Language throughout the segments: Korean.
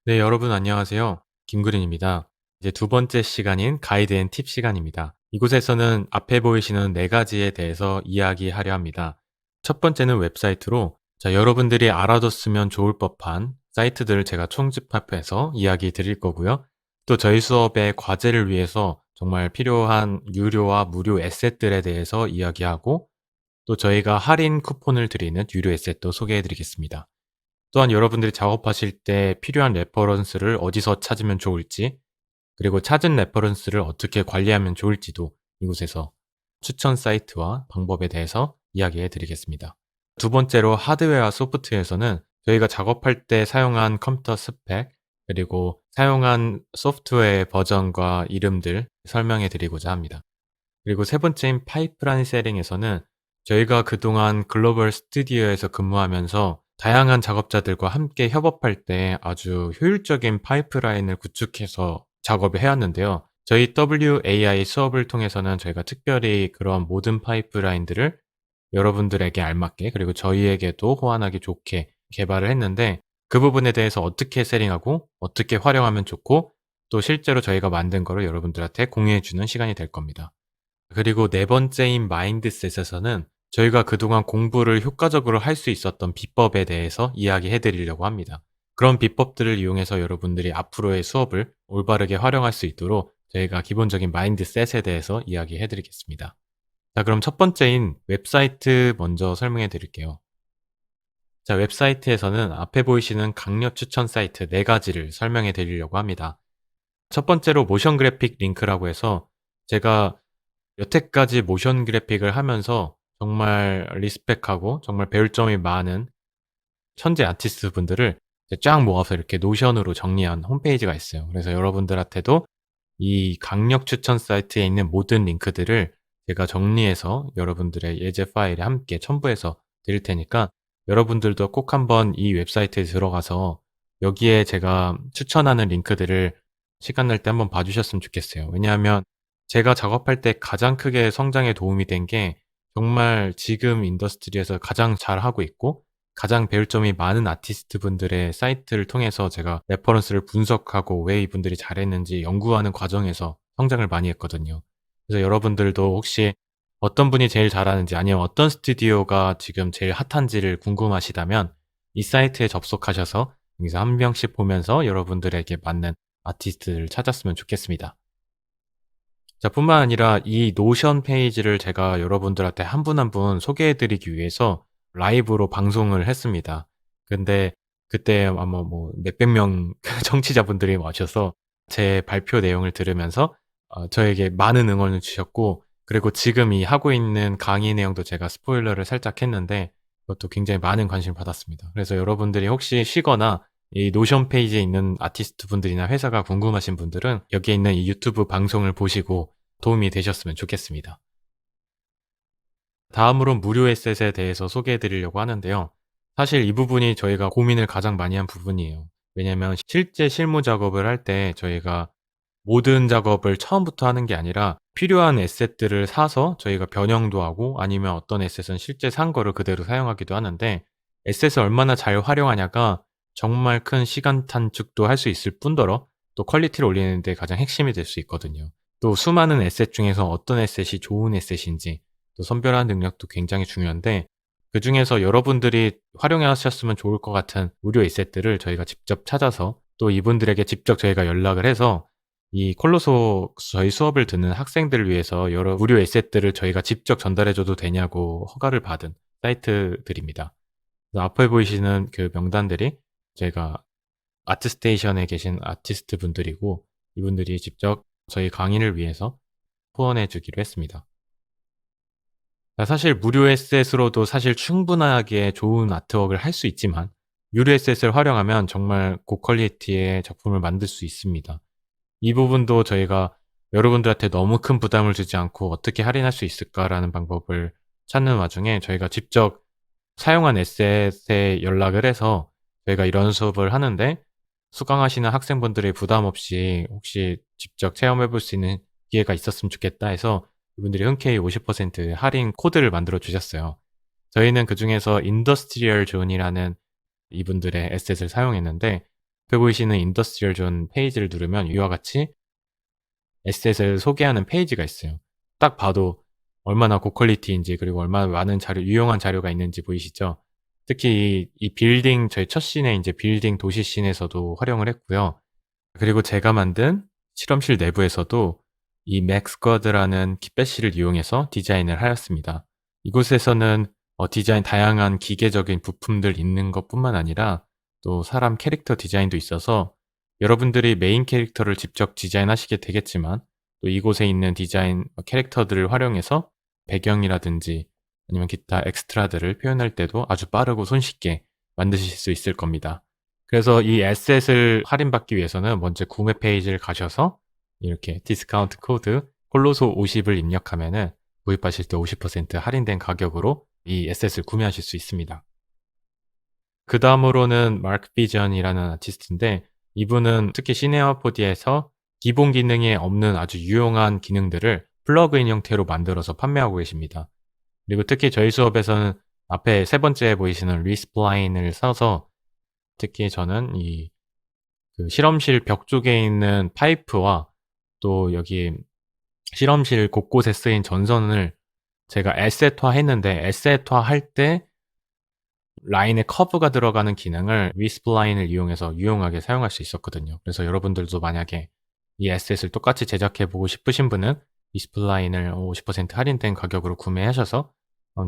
네, 여러분 안녕하세요. 김구린입니다. 이제 두 번째 시간인 가이드 앤 팁 시간입니다. 이곳에서는 앞에 보이시는 네 가지에 대해서 이야기하려 합니다. 첫 번째는 웹사이트로 여러분들이 알아뒀으면 좋을 법한 사이트들을 제가 총집합해서 이야기 드릴 거고요. 또 저희 수업의 과제를 위해서 정말 필요한 유료와 무료 에셋들에 대해서 이야기하고 또 저희가 할인 쿠폰을 드리는 유료 에셋도 소개해 드리겠습니다. 또한 여러분들이 작업하실 때 필요한 레퍼런스를 어디서 찾으면 좋을지, 그리고 찾은 레퍼런스를 어떻게 관리하면 좋을지도 이곳에서 추천 사이트와 방법에 대해서 이야기해 드리겠습니다. 두 번째로 하드웨어와 소프트웨어에서는 저희가 작업할 때 사용한 컴퓨터 스펙, 그리고 사용한 소프트웨어의 버전과 이름들 설명해 드리고자 합니다. 그리고 세 번째인 파이프라인 셋링에서는 저희가 그동안 글로벌 스튜디오에서 근무하면서 다양한 작업자들과 함께 협업할 때 아주 효율적인 파이프라인을 구축해서 작업을 해왔는데요. 저희 WAI 수업을 통해서는 저희가 특별히 그런 모든 파이프라인들을 여러분들에게 알맞게 그리고 저희에게도 호환하기 좋게 개발을 했는데 그 부분에 대해서 어떻게 세팅하고 어떻게 활용하면 좋고 또 실제로 저희가 만든 거를 여러분들한테 공유해 주는 시간이 될 겁니다. 그리고 네 번째인 마인드셋에서는 저희가 그동안 공부를 효과적으로 할 수 있었던 비법에 대해서 이야기해 드리려고 합니다. 그런 비법들을 이용해서 여러분들이 앞으로의 수업을 올바르게 활용할 수 있도록 저희가 기본적인 마인드셋에 대해서 이야기해 드리겠습니다. 자, 그럼 첫 번째인 웹사이트 먼저 설명해 드릴게요. 자, 웹사이트에서는 앞에 보이시는 강력 추천 사이트 네 가지를 설명해 드리려고 합니다. 첫 번째로 모션 그래픽 링크라고 해서 제가 여태까지 모션 그래픽을 하면서 정말 리스펙하고 정말 배울 점이 많은 천재 아티스트 분들을 이제 쫙 모아서 이렇게 노션으로 정리한 홈페이지가 있어요. 그래서 여러분들한테도 이 강력 추천 사이트에 있는 모든 링크들을 제가 정리해서 여러분들의 예제 파일에 함께 첨부해서 드릴 테니까 여러분들도 꼭 한번 이 웹사이트에 들어가서 여기에 제가 추천하는 링크들을 시간 날 때 한번 봐주셨으면 좋겠어요. 왜냐하면 제가 작업할 때 가장 크게 성장에 도움이 된 게 정말 지금 인더스트리에서 가장 잘하고 있고 가장 배울 점이 많은 아티스트 분들의 사이트를 통해서 제가 레퍼런스를 분석하고 왜 이분들이 잘했는지 연구하는 과정에서 성장을 많이 했거든요. 그래서 여러분들도 혹시 어떤 분이 제일 잘하는지 아니면 어떤 스튜디오가 지금 제일 핫한지를 궁금하시다면 이 사이트에 접속하셔서 여기서 한 명씩 보면서 여러분들에게 맞는 아티스트를 찾았으면 좋겠습니다. 자, 뿐만 아니라 이 노션 페이지를 제가 여러분들한테 한 분 한 분 소개해 드리기 위해서 라이브로 방송을 했습니다. 근데 그때 아마 뭐 몇백 명 청취자분들이 와셔서 제 발표 내용을 들으면서 저에게 많은 응원을 주셨고, 그리고 지금 이 하고 있는 강의 내용도 제가 스포일러를 살짝 했는데 그것도 굉장히 많은 관심을 받았습니다. 그래서 여러분들이 혹시 쉬거나 이 노션 페이지에 있는 아티스트 분들이나 회사가 궁금하신 분들은 여기에 있는 이 유튜브 방송을 보시고 도움이 되셨으면 좋겠습니다. 다음으로 무료 에셋에 대해서 소개해 드리려고 하는데요. 사실 이 부분이 저희가 고민을 가장 많이 한 부분이에요. 왜냐면 실제 실무 작업을 할 때 저희가 모든 작업을 처음부터 하는 게 아니라 필요한 에셋들을 사서 저희가 변형도 하고 아니면 어떤 에셋은 실제 산 거를 그대로 사용하기도 하는데 에셋을 얼마나 잘 활용하냐가 정말 큰 시간 단축도 할 수 있을 뿐더러 또 퀄리티를 올리는 데 가장 핵심이 될 수 있거든요. 또 수많은 에셋 중에서 어떤 에셋이 좋은 에셋인지 또 선별하는 능력도 굉장히 중요한데 그중에서 여러분들이 활용해 하셨으면 좋을 것 같은 무료 에셋들을 저희가 직접 찾아서 또 이분들에게 직접 저희가 연락을 해서 이 콜로소 저희 수업을 듣는 학생들을 위해서 여러 무료 에셋들을 저희가 직접 전달해 줘도 되냐고 허가를 받은 사이트들입니다. 그래서 앞에 보이시는 그 명단들이 저희가 아트스테이션에 계신 아티스트 분들이고 이분들이 직접 저희 강의를 위해서 후원해 주기로 했습니다. 사실 무료 에셋으로도 사실 충분하게 좋은 아트웍을 할 수 있지만 유료 에셋을 활용하면 정말 고퀄리티의 작품을 만들 수 있습니다. 이 부분도 저희가 여러분들한테 너무 큰 부담을 주지 않고 어떻게 할인할 수 있을까라는 방법을 찾는 와중에 저희가 직접 사용한 에셋에 연락을 해서 저희가 이런 수업을 하는데 수강하시는 학생분들이 부담 없이 혹시 직접 체험해 볼 수 있는 기회가 있었으면 좋겠다 해서 이분들이 흔쾌히 50% 할인 코드를 만들어 주셨어요. 저희는 그중에서 인더스트리얼 존이라는 이분들의 에셋을 사용했는데 앞에 보이시는 인더스트리얼 존 페이지를 누르면 이와 같이 에셋을 소개하는 페이지가 있어요. 딱 봐도 얼마나 고퀄리티인지 그리고 얼마나 많은 자료 유용한 자료가 있는지 보이시죠? 특히 이 빌딩 저희 첫 씬에 인제 빌딩 도시 씬에서도 활용을 했고요. 그리고 제가 만든 실험실 내부에서도 이 맥스쿼드라는 kit배시를 이용해서 디자인을 하였습니다. 이곳에서는 디자인 다양한 기계적인 부품들 있는 것뿐만 아니라 또 사람 캐릭터 디자인도 있어서 여러분들이 메인 캐릭터를 직접 디자인하시게 되겠지만 또 이곳에 있는 디자인 캐릭터들을 활용해서 배경이라든지 아니면 기타 엑스트라들을 표현할 때도 아주 빠르고 손쉽게 만드실 수 있을 겁니다. 그래서 이 에셋을 할인받기 위해서는 먼저 구매 페이지를 가셔서 이렇게 디스카운트 코드 콜로소 50을 입력하면은 구입하실 때 50% 할인된 가격으로 이 에셋을 구매하실 수 있습니다. 그 다음으로는 마크 비전이라는 아티스트인데 이분은 특히 시네어포디에서 기본 기능에 없는 아주 유용한 기능들을 플러그인 형태로 만들어서 판매하고 계십니다. 그리고 특히 저희 수업에서는 앞에 세 번째 보이시는 리스플라인을 써서 특히 저는 그 실험실 벽 쪽에 있는 파이프와 또 여기 실험실 곳곳에 쓰인 전선을 제가 에셋화 했는데 에셋화 할 때 라인에 커브가 들어가는 기능을 리스플라인을 이용해서 유용하게 사용할 수 있었거든요. 그래서 여러분들도 만약에 이 에셋을 똑같이 제작해 보고 싶으신 분은 리스플라인을 50% 할인된 가격으로 구매하셔서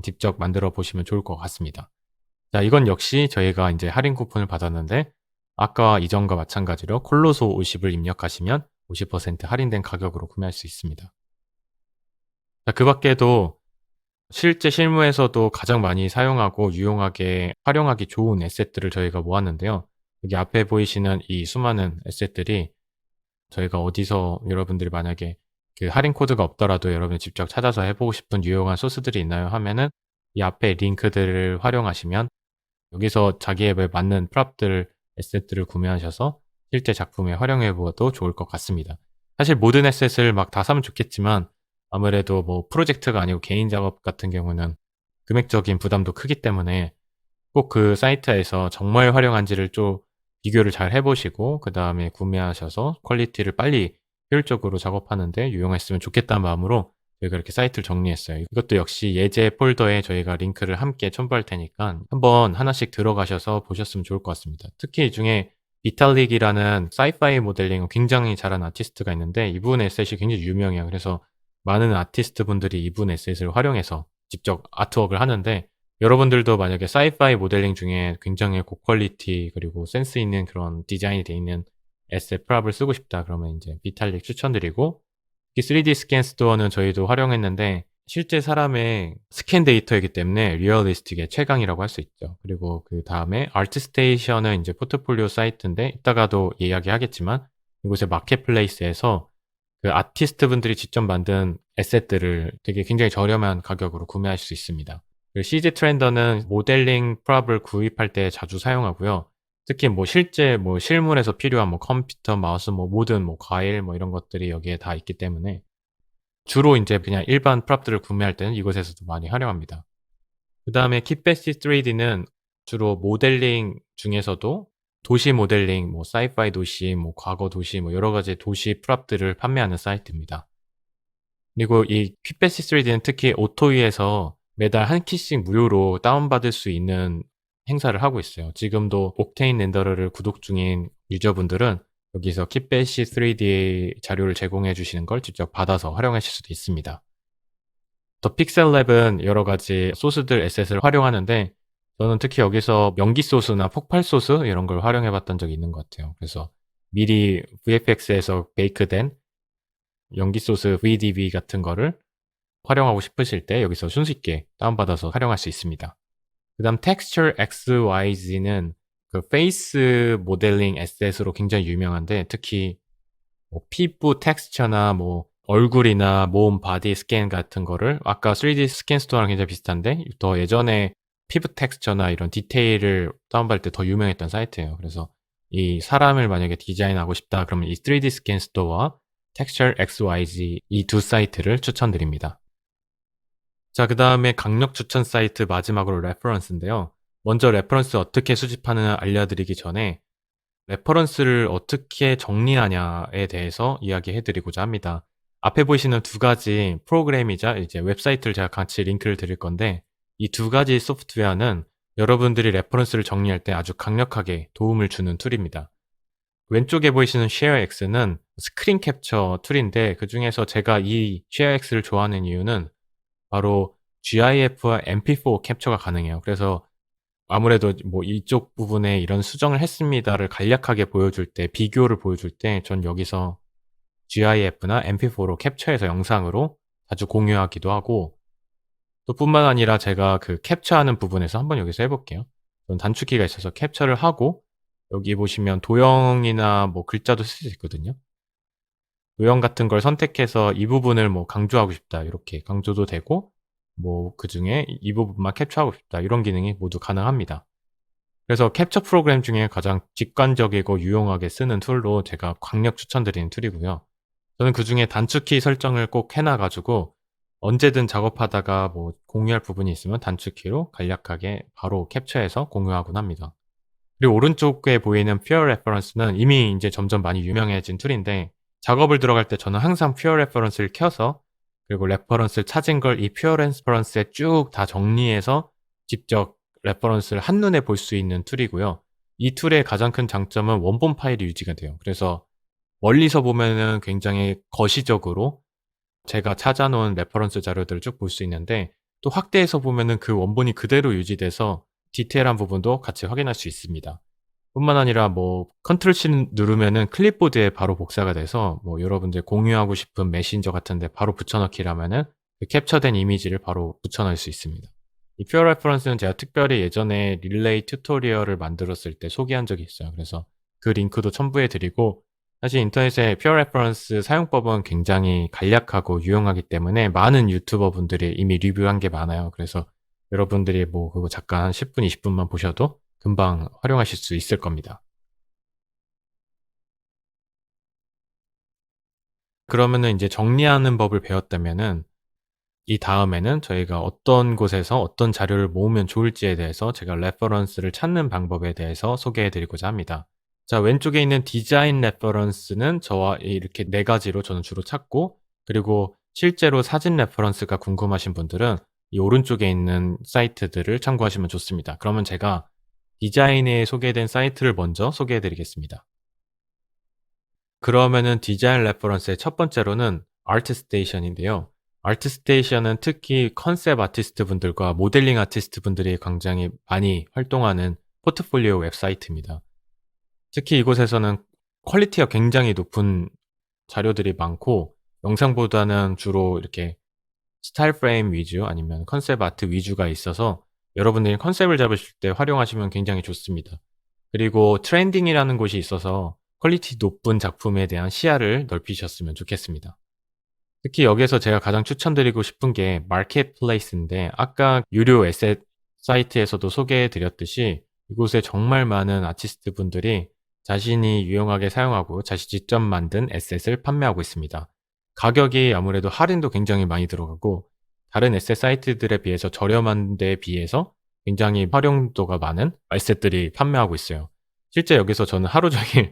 직접 만들어 보시면 좋을 것 같습니다. 자, 이건 역시 저희가 이제 할인 쿠폰을 받았는데 아까 이전과 마찬가지로 콜로소 50을 입력하시면 50% 할인된 가격으로 구매할 수 있습니다. 자, 그 밖에도 실제 실무에서도 가장 많이 사용하고 유용하게 활용하기 좋은 에셋들을 저희가 모았는데요. 여기 앞에 보이시는 이 수많은 에셋들이 저희가 어디서 여러분들이 만약에 그 할인 코드가 없더라도 여러분이 직접 찾아서 해보고 싶은 유용한 소스들이 있나요? 하면은 이 앞에 링크들을 활용하시면 여기서 자기 앱에 맞는 프롭들, 에셋들을 구매하셔서 실제 작품에 활용해 보아도 좋을 것 같습니다. 사실 모든 에셋을 막 다 사면 좋겠지만 아무래도 뭐 프로젝트가 아니고 개인 작업 같은 경우는 금액적인 부담도 크기 때문에 꼭 그 사이트에서 정말 활용한지를 좀 비교를 잘 해보시고 그 다음에 구매하셔서 퀄리티를 빨리 효율적으로 작업하는데 유용했으면 좋겠다는 마음으로 저희가 이렇게 사이트를 정리했어요. 이것도 역시 예제 폴더에 저희가 링크를 함께 첨부할 테니까 한번 하나씩 들어가셔서 보셨으면 좋을 것 같습니다. 특히 이 중에 비탈릭이라는 사이파이 모델링 굉장히 잘하는 아티스트가 있는데 이분 에셋이 굉장히 유명해요. 그래서 많은 아티스트 분들이 이분 에셋을 활용해서 직접 아트웍을 하는데 여러분들도 만약에 사이파이 모델링 중에 굉장히 고퀄리티 그리고 센스 있는 그런 디자인이 되어 있는 에셋 프랍을 쓰고 싶다 그러면 이제 비탈릭 추천드리고 이 3D 스캔 스토어는 저희도 활용했는데 실제 사람의 스캔 데이터이기 때문에 리얼리스틱의 최강이라고 할 수 있죠. 그리고 그 다음에 아트스테이션은 이제 포트폴리오 사이트인데 이따가도 이야기하겠지만 이곳의 마켓플레이스에서 그 아티스트 분들이 직접 만든 에셋들을 되게 굉장히 저렴한 가격으로 구매하실 수 있습니다. 그 CG 트렌더는 모델링 프롭을 구입할 때 자주 사용하고요. 특히 뭐 실제 뭐 실물에서 필요한 뭐 컴퓨터, 마우스, 뭐 모든 뭐 과일 뭐 이런 것들이 여기에 다 있기 때문에 주로 이제 그냥 일반 프롭들을 구매할 때는 이곳에서도 많이 활용합니다. 그 다음에 킷배시 3D는 주로 모델링 중에서도 도시 모델링, 뭐 사이파이 도시, 뭐 과거 도시, 뭐 여러 가지 도시 프롭들을 판매하는 사이트입니다. 그리고 이 kit배시 3D는 특히 오토이에서 매달 한 키씩 무료로 다운받을 수 있는 행사를 하고 있어요. 지금도 옥테인 렌더러를 구독 중인 유저분들은 여기서 kit배시 3D 자료를 제공해 주시는 걸 직접 받아서 활용하실 수도 있습니다. 더 픽셀랩은 여러 가지 소스들 에셋을 활용하는데 저는 특히 여기서 연기 소스나 폭발 소스 이런 걸 활용해 봤던 적이 있는 것 같아요. 그래서 미리 VFX에서 베이크된 연기 소스 VDB 같은 거를 활용하고 싶으실 때 여기서 손쉽게 다운받아서 활용할 수 있습니다. 그 다음 Texture XYZ는 그 페이스 모델링 에셋으로 굉장히 유명한데 특히 뭐 피부 텍스처나 뭐 얼굴이나 몸 바디 스캔 같은 거를 아까 3D 스캔 스토어랑 굉장히 비슷한데 더 예전에 피부 텍스처나 이런 디테일을 다운받을 때 더 유명했던 사이트예요. 그래서 이 사람을 만약에 디자인하고 싶다 그러면 이 3D 스캔 스토어와 Texture XYZ 이 두 사이트를 추천드립니다. 자, 그 다음에 강력 추천 사이트 마지막으로 레퍼런스인데요. 먼저 레퍼런스 어떻게 수집하느냐 알려드리기 전에 레퍼런스를 어떻게 정리하냐에 대해서 이야기해 드리고자 합니다. 앞에 보시는 두 가지 프로그램이자 이제 웹사이트를 제가 같이 링크를 드릴 건데, 이 두 가지 소프트웨어는 여러분들이 레퍼런스를 정리할 때 아주 강력하게 도움을 주는 툴입니다. 왼쪽에 보이시는 ShareX는 스크린 캡처 툴인데, 그중에서 제가 이 ShareX를 좋아하는 이유는 바로 GIF와 MP4 캡처가 가능해요. 그래서 아무래도 뭐 "이쪽 부분에 이런 수정을 했습니다."를 간략하게 보여줄 때, 비교를 보여줄 때 전 여기서 GIF나 MP4로 캡처해서 영상으로 자주 공유하기도 하고, 또 뿐만 아니라 제가 그 캡처하는 부분에서 한번 여기서 해 볼게요. 전 단축키가 있어서 캡처를 하고, 여기 보시면 도형이나 뭐 글자도 쓸 수 있거든요. 도형 같은 걸 선택해서 '이 부분을 뭐 강조하고 싶다.' 이렇게 강조도 되고, 뭐 그중에 '이 부분만 캡처하고 싶다.' 이런 기능이 모두 가능합니다. 그래서 캡처 프로그램 중에 가장 직관적이고 유용하게 쓰는 툴로 제가 강력 추천드리는 툴이고요. 저는 그중에 단축키 설정을 꼭 해놔 가지고 언제든 작업하다가 뭐 공유할 부분이 있으면 단축키로 간략하게 바로 캡처해서 공유하곤 합니다. 그리고 오른쪽에 보이는 Pure Reference는 이미 인제 점점 많이 유명해진 툴인데, 작업을 들어갈 때 저는 항상 Pure Reference를 켜서, 그리고 레퍼런스를 찾은 걸 이 Pure Reference에 쭉 다 정리해서 직접 레퍼런스를 한눈에 볼 수 있는 툴이고요. 이 툴의 가장 큰 장점은 원본 파일이 유지가 돼요. 그래서 멀리서 보면은 굉장히 거시적으로 제가 찾아 놓은 레퍼런스 자료들을 쭉 볼 수 있는데, 또 확대해서 보면은 그 원본이 그대로 유지돼서 디테일한 부분도 같이 확인할 수 있습니다. 뿐만 아니라 뭐 컨트롤 C 누르면은 클립보드에 바로 복사가 돼서, 뭐 여러분들 공유하고 싶은 메신저 같은 데 바로 붙여 넣기라면은 그 캡처된 이미지를 바로 붙여 넣을 수 있습니다. 이 퓨어 레퍼런스는 제가 특별히 예전에 릴레이 튜토리얼을 만들었을 때 소개한 적이 있어요. 그래서 그 링크도 첨부해 드리고, 사실 인터넷에 퓨어 레퍼런스 사용법은 굉장히 간략하고 유용하기 때문에 많은 유튜버 분들이 이미 리뷰한 게 많아요. 그래서 여러분들이 뭐 그거 잠깐 한 10분, 20분만 보셔도 금방 활용하실 수 있을 겁니다. 그러면은 인제 정리하는 법을 배웠다면은, 이다음에는 저희가 어떤 곳에서 어떤 자료를 모으면 좋을지에 대해서 제가 레퍼런스를 찾는 방법에 대해서 소개해 드리고자 합니다. 자, 왼쪽에 있는 디자인 레퍼런스는 저와 이렇게 네 가지로 저는 주로 찾고, 그리고 실제로 사진 레퍼런스가 궁금하신 분들은 이 오른쪽에 있는 사이트들을 참고하시면 좋습니다. 그러면 제가 디자인에 소개된 사이트를 먼저 소개해 드리겠습니다. 그러면은 디자인 레퍼런스의 첫 번째로는 아트스테이션인데요. 아트스테이션은 특히 컨셉 아티스트 분들과 모델링 아티스트 분들이 굉장히 많이 활동하는 포트폴리오 웹사이트입니다. 특히 이곳에서는 퀄리티가 굉장히 높은 자료들이 많고, 영상보다는 주로 이렇게 스타일 프레임 위주 아니면 컨셉 아트 위주가 있어서 여러분들이 컨셉을 잡으실 때 활용하시면 굉장히 좋습니다. 그리고 트렌딩이라는 곳이 있어서 퀄리티 높은 작품에 대한 시야를 넓히셨으면 좋겠습니다. 특히 여기에서 제가 가장 추천드리고 싶은 게 마켓플레이스인데, 아까 유료 에셋 사이트에서도 소개해 드렸듯이 이곳에 정말 많은 아티스트 분들이 자신이 유용하게 사용하고 자신이 직접 만든 에셋을 판매하고 있습니다. 가격이 아무래도 할인도 굉장히 많이 들어가고, 다른 에셋 사이트들에 비해서 저렴한 데에 비해서 굉장히 활용도가 많은 에셋들이 판매하고 있어요. 실제 여기서 저는 하루 종일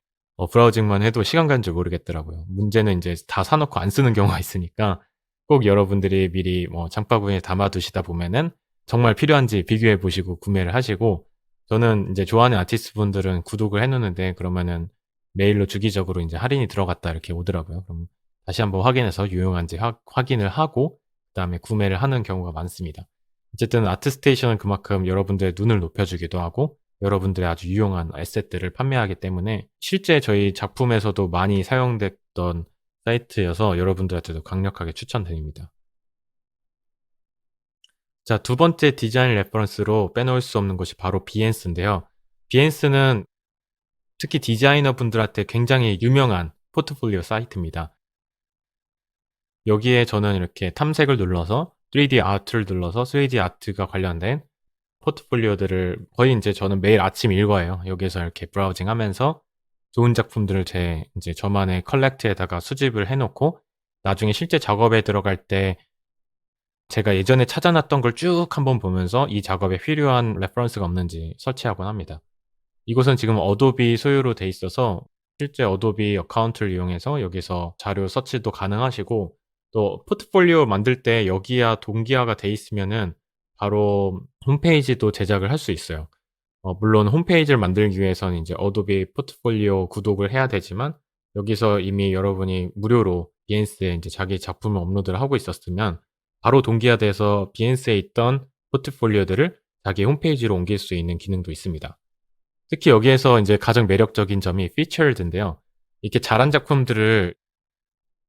브라우징만 해도 시간 가는 줄 모르겠더라고요. 문제는 인제 다 사 놓고 안 쓰는 경우가 있으니까, 꼭 여러분들이 미리 뭐 장바구니에 담아 두시다 보면은 정말 필요한지 비교해 보시고 구매를 하시고, 저는 인제 좋아하는 아티스트 분들은 구독을 해 놓는데, 그러면은 메일로 주기적으로 인제 "할인이 들어갔다." 이렇게 오더라고요. 그럼 다시 한번 확인해서 유용한지 확인을 하고 그다음에 구매를 하는 경우가 많습니다. 어쨌든 아트스테이션은 그만큼 여러분들의 눈을 높여 주기도 하고 여러분들의 아주 유용한 에셋들을 판매하기 때문에 실제 저희 작품에서도 많이 사용됐던 사이트여서 여러분들한테도 강력하게 추천드립니다. 자, 두 번째 디자인 레퍼런스로 빼놓을 수 없는 것이 바로 비헨스인데요. 비헨스는 특히 디자이너 분들한테 굉장히 유명한 포트폴리오 사이트입니다. 여기에 저는 이렇게 탐색을 눌러서 3D 아트를 눌러서 3D 아트가 관련된 포트폴리오들을 거의 인제 저는 매일 아침 일과예요. 여기에서 이렇게 브라우징하면서 좋은 작품들을 제 인제 저만의 컬렉트에다가 수집을 해 놓고, 나중에 실제 작업에 들어갈 때 제가 예전에 찾아 놨던 걸 쭉 한번 보면서 이 작업에 필요한 레퍼런스가 없는지 서치하곤 합니다. 이곳은 지금 어도비 소유로 돼 있어서 실제 어도비 어카운트를 이용해서 여기서 자료 서치도 가능하시고, 또 포트폴리오 만들 때 여기와 동기화가 돼 있으면은 바로 홈페이지도 제작을 할 수 있어요. 물론 홈페이지를 만들기 위해서는 이제 어도비 포트폴리오 구독을 해야 되지만, 여기서 이미 여러분이 무료로 비엔스에 인제 자기 작품을 업로드를 하고 있었으면 바로 동기화돼서 비엔스에 있던 포트폴리오들을 자기 홈페이지로 옮길 수 있는 기능도 있습니다. 특히 여기에서 인제 가장 매력적인 점이 featured인데요. 이렇게 잘한 작품들을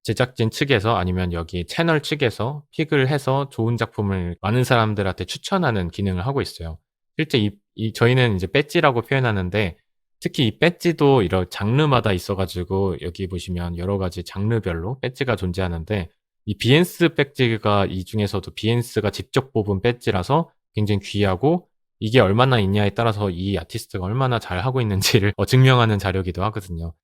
제작진 측에서 아니면 여기 채널 측에서 픽을 해서 좋은 작품을 많은 사람들한테 추천하는 기능을 하고 있어요. 실제 저희는 이제 배지라고 표현하는데, 특히 이 배지도 이런 장르마다 있어 가지고 여기 보시면 여러 가지 장르별로 배지가 존재하는데, 이 비엔스 배지가 이 중에서도 비엔스가 직접 뽑은 배지라서 굉장히 귀하고, 이게 얼마나 있냐에 따라서 이 아티스트가 얼마나 잘하고 있는지를 증명하는 자료이기도 하거든요.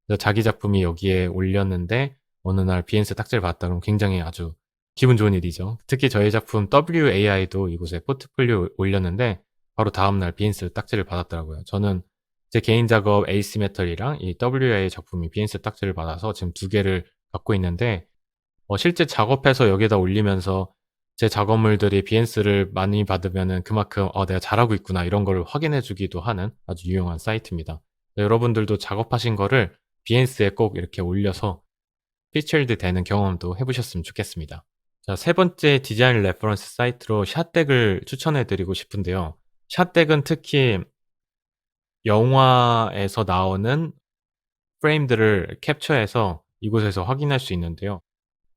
그래서 자기 작품이 여기에 올렸는데 어느 날 비엔스 딱지를 받았다 그러면 굉장히 아주 기분 좋은 일이죠. 특히 저희 작품 WAI도 이곳에 포트폴리오 올렸는데 바로 다음 날 비엔스 딱지를 받았더라고요. 저는 제 개인 작업 에이시메털이랑 이 WAI 작품이 비엔스 딱지를 받아서 지금 두 개를 갖고 있는데, 실제 작업해서 여기에다 올리면서 제 작업물들이 비엔스를 많이 받으면은 그만큼 '내가 잘하고 있구나.' 이런 걸 확인해 주기도 하는 아주 유용한 사이트입니다. 여러분들도 작업하신 거를 비엔스에 꼭 이렇게 올려서 피처드 되는 경험도 해 보셨으면 좋겠습니다. 자, 세 번째 디자인 레퍼런스 사이트로 샷덱을 추천해 드리고 싶은데요. 샷덱은 특히 영화에서 나오는 프레임들을 캡처해서 이곳에서 확인할 수 있는데요.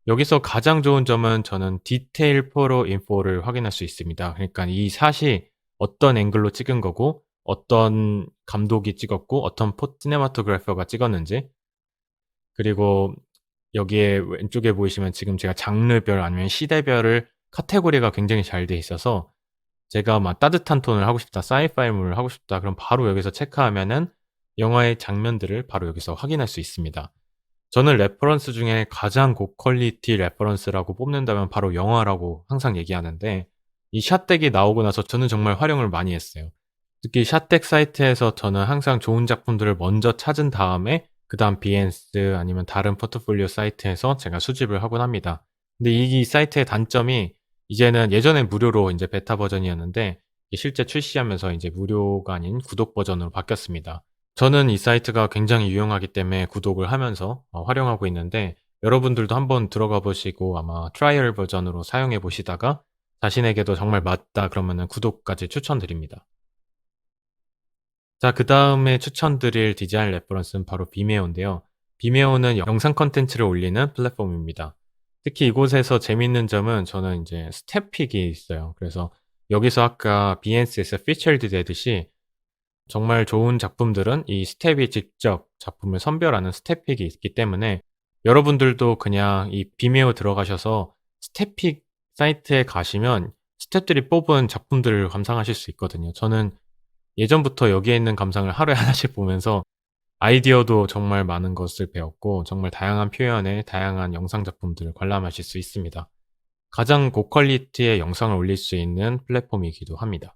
여기서 가장 좋은 점은 저는 디테일 포로 인포를 확인할 수 있습니다. 그러니까 이 샷이 어떤 앵글로 찍은 거고, 어떤 감독이 찍었고, 어떤 시네마토그래퍼가 찍었는지, 그리고 여기에 왼쪽에 보이시면 지금 제가 장르별 아니면 시대별을 카테고리가 굉장히 잘 돼 있어서, 제가 막 따뜻한 톤을 하고 싶다, 사이파이물을 하고 싶다, 그럼 바로 여기서 체크하면은 영화의 장면들을 바로 여기서 확인할 수 있습니다. 저는 레퍼런스 중에 가장 고퀄리티 레퍼런스라고 뽑는다면 바로 영화라고 항상 얘기하는데, 이 샷덱이 나오고 나서 저는 정말 활용을 많이 했어요. 특히 샷덱 사이트에서 저는 항상 좋은 작품들을 먼저 찾은 다음에 그다음 비엔스 아니면 다른 포트폴리오 사이트에서 제가 수집을 하곤 합니다. 근데 이 사이트의 단점이, 이제는 예전엔 무료로 인제 베타 버전이었는데 이게 실제 출시하면서 인제 무료가 아닌 구독 버전으로 바뀌었습니다. 저는 이 사이트가 굉장히 유용하기 때문에 구독을 하면서 활용하고 있는데, 여러분들도 한번 들어가 보시고 아마 트라이얼 버전으로 사용해 보시다가 자신에게도 정말 맞다 그러면은 구독까지 추천드립니다. 자, 그다음에 추천드릴 디자인 레퍼런스는 바로 비메오인데요. 비메오는 영상 콘텐츠를 올리는 플랫폼입니다. 특히 이곳에서 재밌는 점은 저는 인제 스텝 픽이 있어요. 그래서 여기서 아까 비엔스에서 피처드 되듯이 정말 좋은 작품들은 이 스텝이 직접 작품을 선별하는 스텝 픽이 있기 때문에, 여러분들도 그냥 이 비메오 들어가셔서 스텝 픽 사이트에 가시면 스텝들이 뽑은 작품들을 감상하실 수 있거든요. 저는 예전부터 여기에 있는 감상을 하루에 하나씩 보면서 아이디어도 정말 많은 것을 배웠고, 정말 다양한 표현의 다양한 영상 작품들을 관람하실 수 있습니다. 가장 고퀄리티의 영상을 올릴 수 있는 플랫폼이기도 합니다.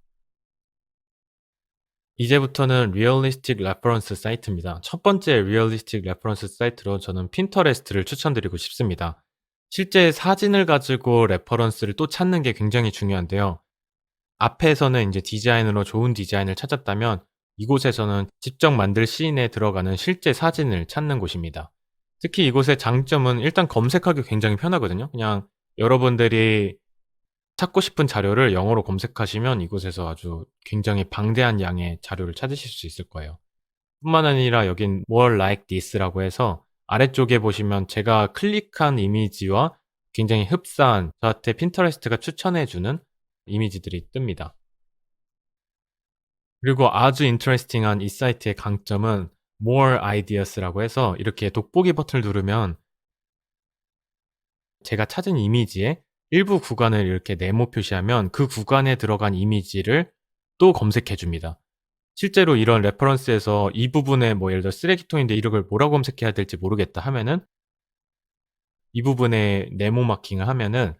이제부터는 리얼리스틱 레퍼런스 사이트입니다. 첫 번째 리얼리스틱 레퍼런스 사이트로 저는 핀터레스트를 추천드리고 싶습니다. 실제 사진을 가지고 레퍼런스를 또 찾는 게 굉장히 중요한데요. 앞에서는 인제 디자인으로 좋은 디자인을 찾았다면, 이곳에서는 직접 만들 씬에 들어가는 실제 사진을 찾는 곳입니다. 특히 이곳의 장점은 일단 검색하기 굉장히 편하거든요. 그냥 여러분들이 찾고 싶은 자료를 영어로 검색하시면 이곳에서 아주 굉장히 방대한 양의 자료를 찾으실 수 있을 거예요. 뿐만 아니라 여긴 more like this라고 해서 아래쪽에 보시면 제가 클릭한 이미지와 굉장히 흡사한, 저한테 핀터레스트가 추천해 주는 이미지들이 뜹니다. 그리고 아주 인터레스팅한 이 사이트의 강점은 more ideas라고 해서 이렇게 돋보기 버튼을 누르면 제가 찾은 이미지의 일부 구간을 이렇게 네모 표시하면 그 구간에 들어간 이미지를 또 검색해 줍니다. 실제로 이런 레퍼런스에서 이 부분에 뭐 예를 들어 쓰레기통인데 이걸 뭐라고 검색해야 될지 모르겠다 하면은, 이 부분에 네모 마킹을 하면은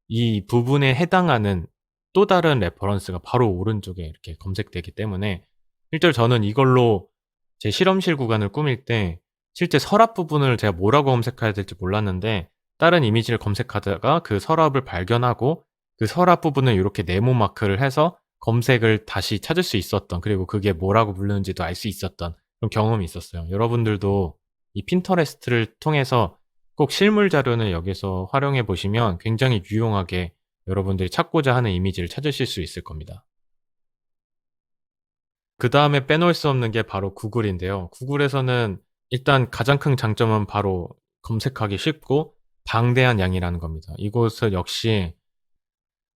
이 부분에 해당하는 또 다른 레퍼런스가 바로 오른쪽에 이렇게 검색되기 때문에 실제로 저는 이걸로 제 실험실 구간을 꾸밀 때 실제 서랍 부분을 제가 뭐라고 검색해야 될지 몰랐는데 다른 이미지를 검색하다가 그 서랍을 발견하고 그 서랍 부분을 요렇게 네모 마크를 해서 검색을 다시 찾을 수 있었던, 그리고 그게 뭐라고 부르는지도 알 수 있었던 그런 경험이 있었어요. 여러분들도 이 핀터레스트를 통해서 꼭 실물 자료는 여기서 활용해 보시면 굉장히 유용하게 여러분들이 찾고자 하는 이미지를 찾으실 수 있을 겁니다. 그다음에 빼놓을 수 없는 게 바로 구글인데요. 구글에서는 일단 가장 큰 장점은 바로 검색하기 쉽고 방대한 양이라는 겁니다. 이곳은 역시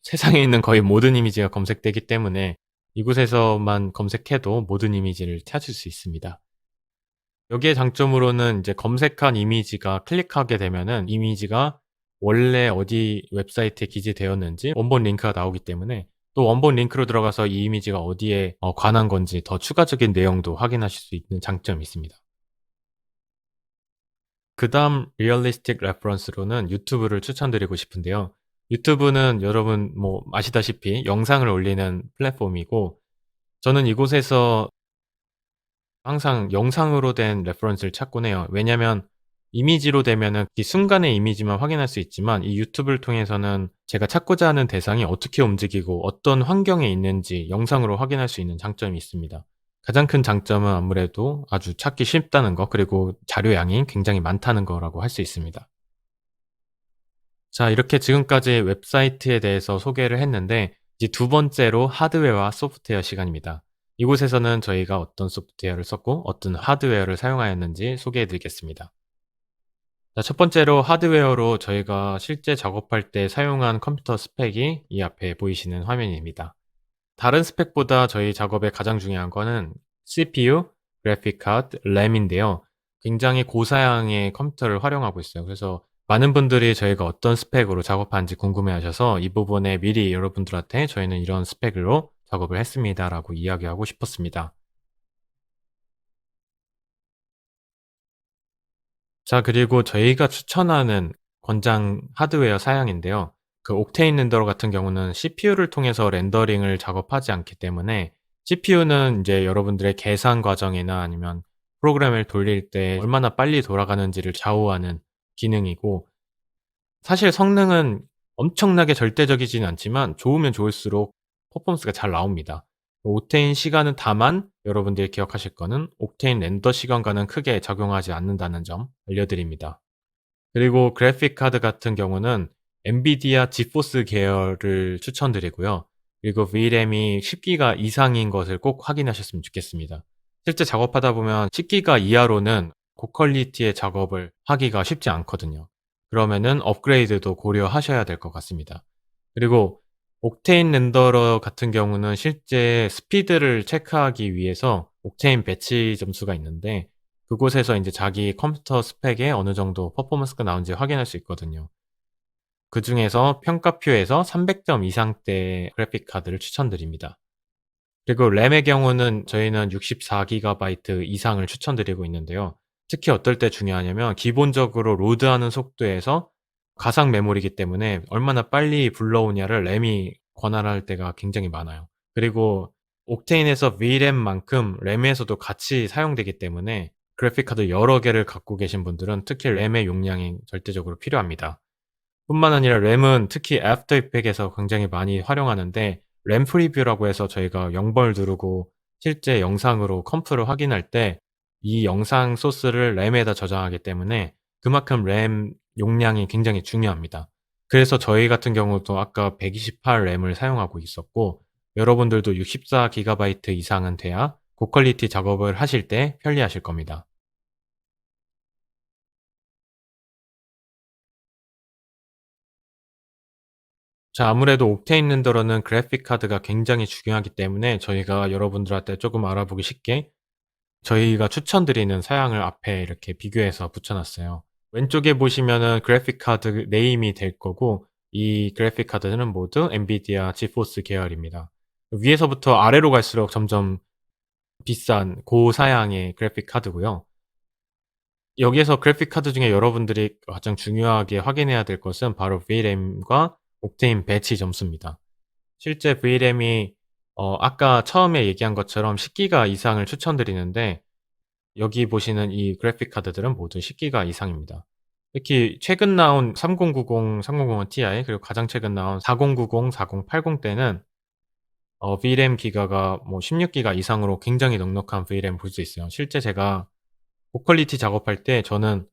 세상에 있는 거의 모든 이미지가 검색되기 때문에 이곳에서만 검색해도 모든 이미지를 찾을 수 있습니다. 여기에 장점으로는 이제 검색한 이미지가 클릭하게 되면은 이미지가 원래 어디 웹사이트에 기재되었는지 원본 링크가 나오기 때문에 또 원본 링크로 들어가서 이 이미지가 어디에 관한 건지 더 추가적인 내용도 확인하실 수 있는 장점이 있습니다. 그다음 리얼리스틱 레퍼런스로는 유튜브를 추천드리고 싶은데요. 유튜브는 여러분 뭐 아시다시피 영상을 올리는 플랫폼이고 저는 이곳에서 항상 영상으로 된 레퍼런스를 찾곤 해요. 왜냐면 이미지로 되면은 이 순간의 이미지만 확인할 수 있지만 이 유튜브를 통해서는 제가 찾고자 하는 대상이 어떻게 움직이고 어떤 환경에 있는지 영상으로 확인할 수 있는 장점이 있습니다. 가장 큰 장점은 아무래도 아주 찾기 쉽다는 거, 그리고 자료량이 굉장히 많다는 거라고 할 수 있습니다. 자, 이렇게 지금까지 웹사이트에 대해서 소개를 했는데 이제 두 번째로 하드웨어와 소프트웨어 시간입니다. 이곳에서는 저희가 어떤 소프트웨어를 썼고 어떤 하드웨어를 사용하였는지 소개해 드리겠습니다. 자, 첫 번째로 하드웨어로 저희가 실제 작업할 때 사용한 컴퓨터 스펙이 이 앞에 보이시는 화면입니다. 다른 스펙보다 저희 작업에 가장 중요한 거는 CPU, 그래픽 카드, 램인데요. 굉장히 고사양의 컴퓨터를 활용하고 있어요. 그래서 많은 분들이 저희가 어떤 스펙으로 작업하는지 궁금해 하셔서 이 부분에 미리 여러분들한테 저희는 이런 스펙으로 작업을 했습니다라고 이야기하고 싶었습니다. 자, 그리고 저희가 추천하는 권장 하드웨어 사양인데요. 그 옥테인 렌더러 같은 경우는 CPU를 통해서 렌더링을 작업하지 않기 때문에 CPU는 이제 여러분들의 계산 과정이나 아니면 프로그램을 돌릴 때 얼마나 빨리 돌아가는지를 좌우하는 기능이고, 사실 성능은 엄청나게 절대적이진 않지만 좋으면 좋을수록 퍼포먼스가 잘 나옵니다. 옥테인 시간은 다만 여러분들이 기억하실 거는 옥테인 렌더 시간과는 크게 작용하지 않는다는 점 알려드립니다. 그리고 그래픽 카드 같은 경우는 엔비디아 지포스 계열을 추천드리고요. 그리고 VRAM이 10기가 이상인 것을 꼭 확인하셨으면 좋겠습니다. 실제 작업하다 보면 10기가 이하로는 고퀄리티의 작업을 하기가 쉽지 않거든요. 그러면은 업그레이드도 고려하셔야 될 것 같습니다. 그리고 옥테인 렌더러 같은 경우는 실제 스피드를 체크하기 위해서 옥테인 배치 점수가 있는데 그곳에서 인제 자기 컴퓨터 스펙에 어느 정도 퍼포먼스가 나오는지 확인할 수 있거든요. 그중에서 평가표에서 300점 이상대의 그래픽 카드를 추천드립니다. 그리고 램의 경우는 저희는 64GB 이상을 추천드리고 있는데요. 특히 어떨 때 중요하냐면 기본적으로 로드하는 속도에서 가상 메모리이기 때문에 얼마나 빨리 불러오냐를 램이 권한할 때가 굉장히 많아요. 그리고 옥테인에서 VRAM만큼 램에서도 같이 사용되기 때문에 그래픽 카드 여러 개를 갖고 계신 분들은 특히 램의 용량이 절대적으로 필요합니다. 뿐만 아니라 램은 특히 애프터 이펙에서 굉장히 많이 활용하는데 램 프리뷰라고 해서 저희가 0 번을 누르고 실제 영상으로 컴프를 확인할 때 이 영상 소스를 램에다 저장하기 때문에 그만큼 램 용량이 굉장히 중요합니다. 그래서 저희 같은 경우도 아까 128 램을 사용하고 있었고 여러분들도 64 기가바이트 이상은 돼야 고퀄리티 작업을 하실 때 편리하실 겁니다. 자, 아무래도 옥테인 렌더러는 그래픽 카드가 굉장히 중요하기 때문에 저희가 여러분들한테 조금 알아보기 쉽게 저희가 추천드리는 사양을 앞에 이렇게 비교해서 붙여 놨어요. 왼쪽에 보시면은 그래픽 카드 네임이 될 거고 이 그래픽 카드는 모두 엔비디아 지포스 계열입니다. 위에서부터 아래로 갈수록 점점 비싼 고사양의 그래픽 카드고요. 여기에서 그래픽 카드 중에 여러분들이 가장 중요하게 확인해야 될 것은 바로 VRAM과 옥테인 배치 점수입니다. 실제 VRAM이 아까 처음에 얘기한 것처럼 10기가 이상을 추천드리는데 여기 보시는 이 그래픽 카드들은 모두 10기가 이상입니다. 특히 최근 나온 3090, 3090 Ti 그리고 가장 최근 나온 4090, 4080 때는 VRAM 기가가 뭐 16기가 이상으로 굉장히 넉넉한 VRAM 볼 수 있어요. 실제 제가 고퀄리티 작업할 때 저는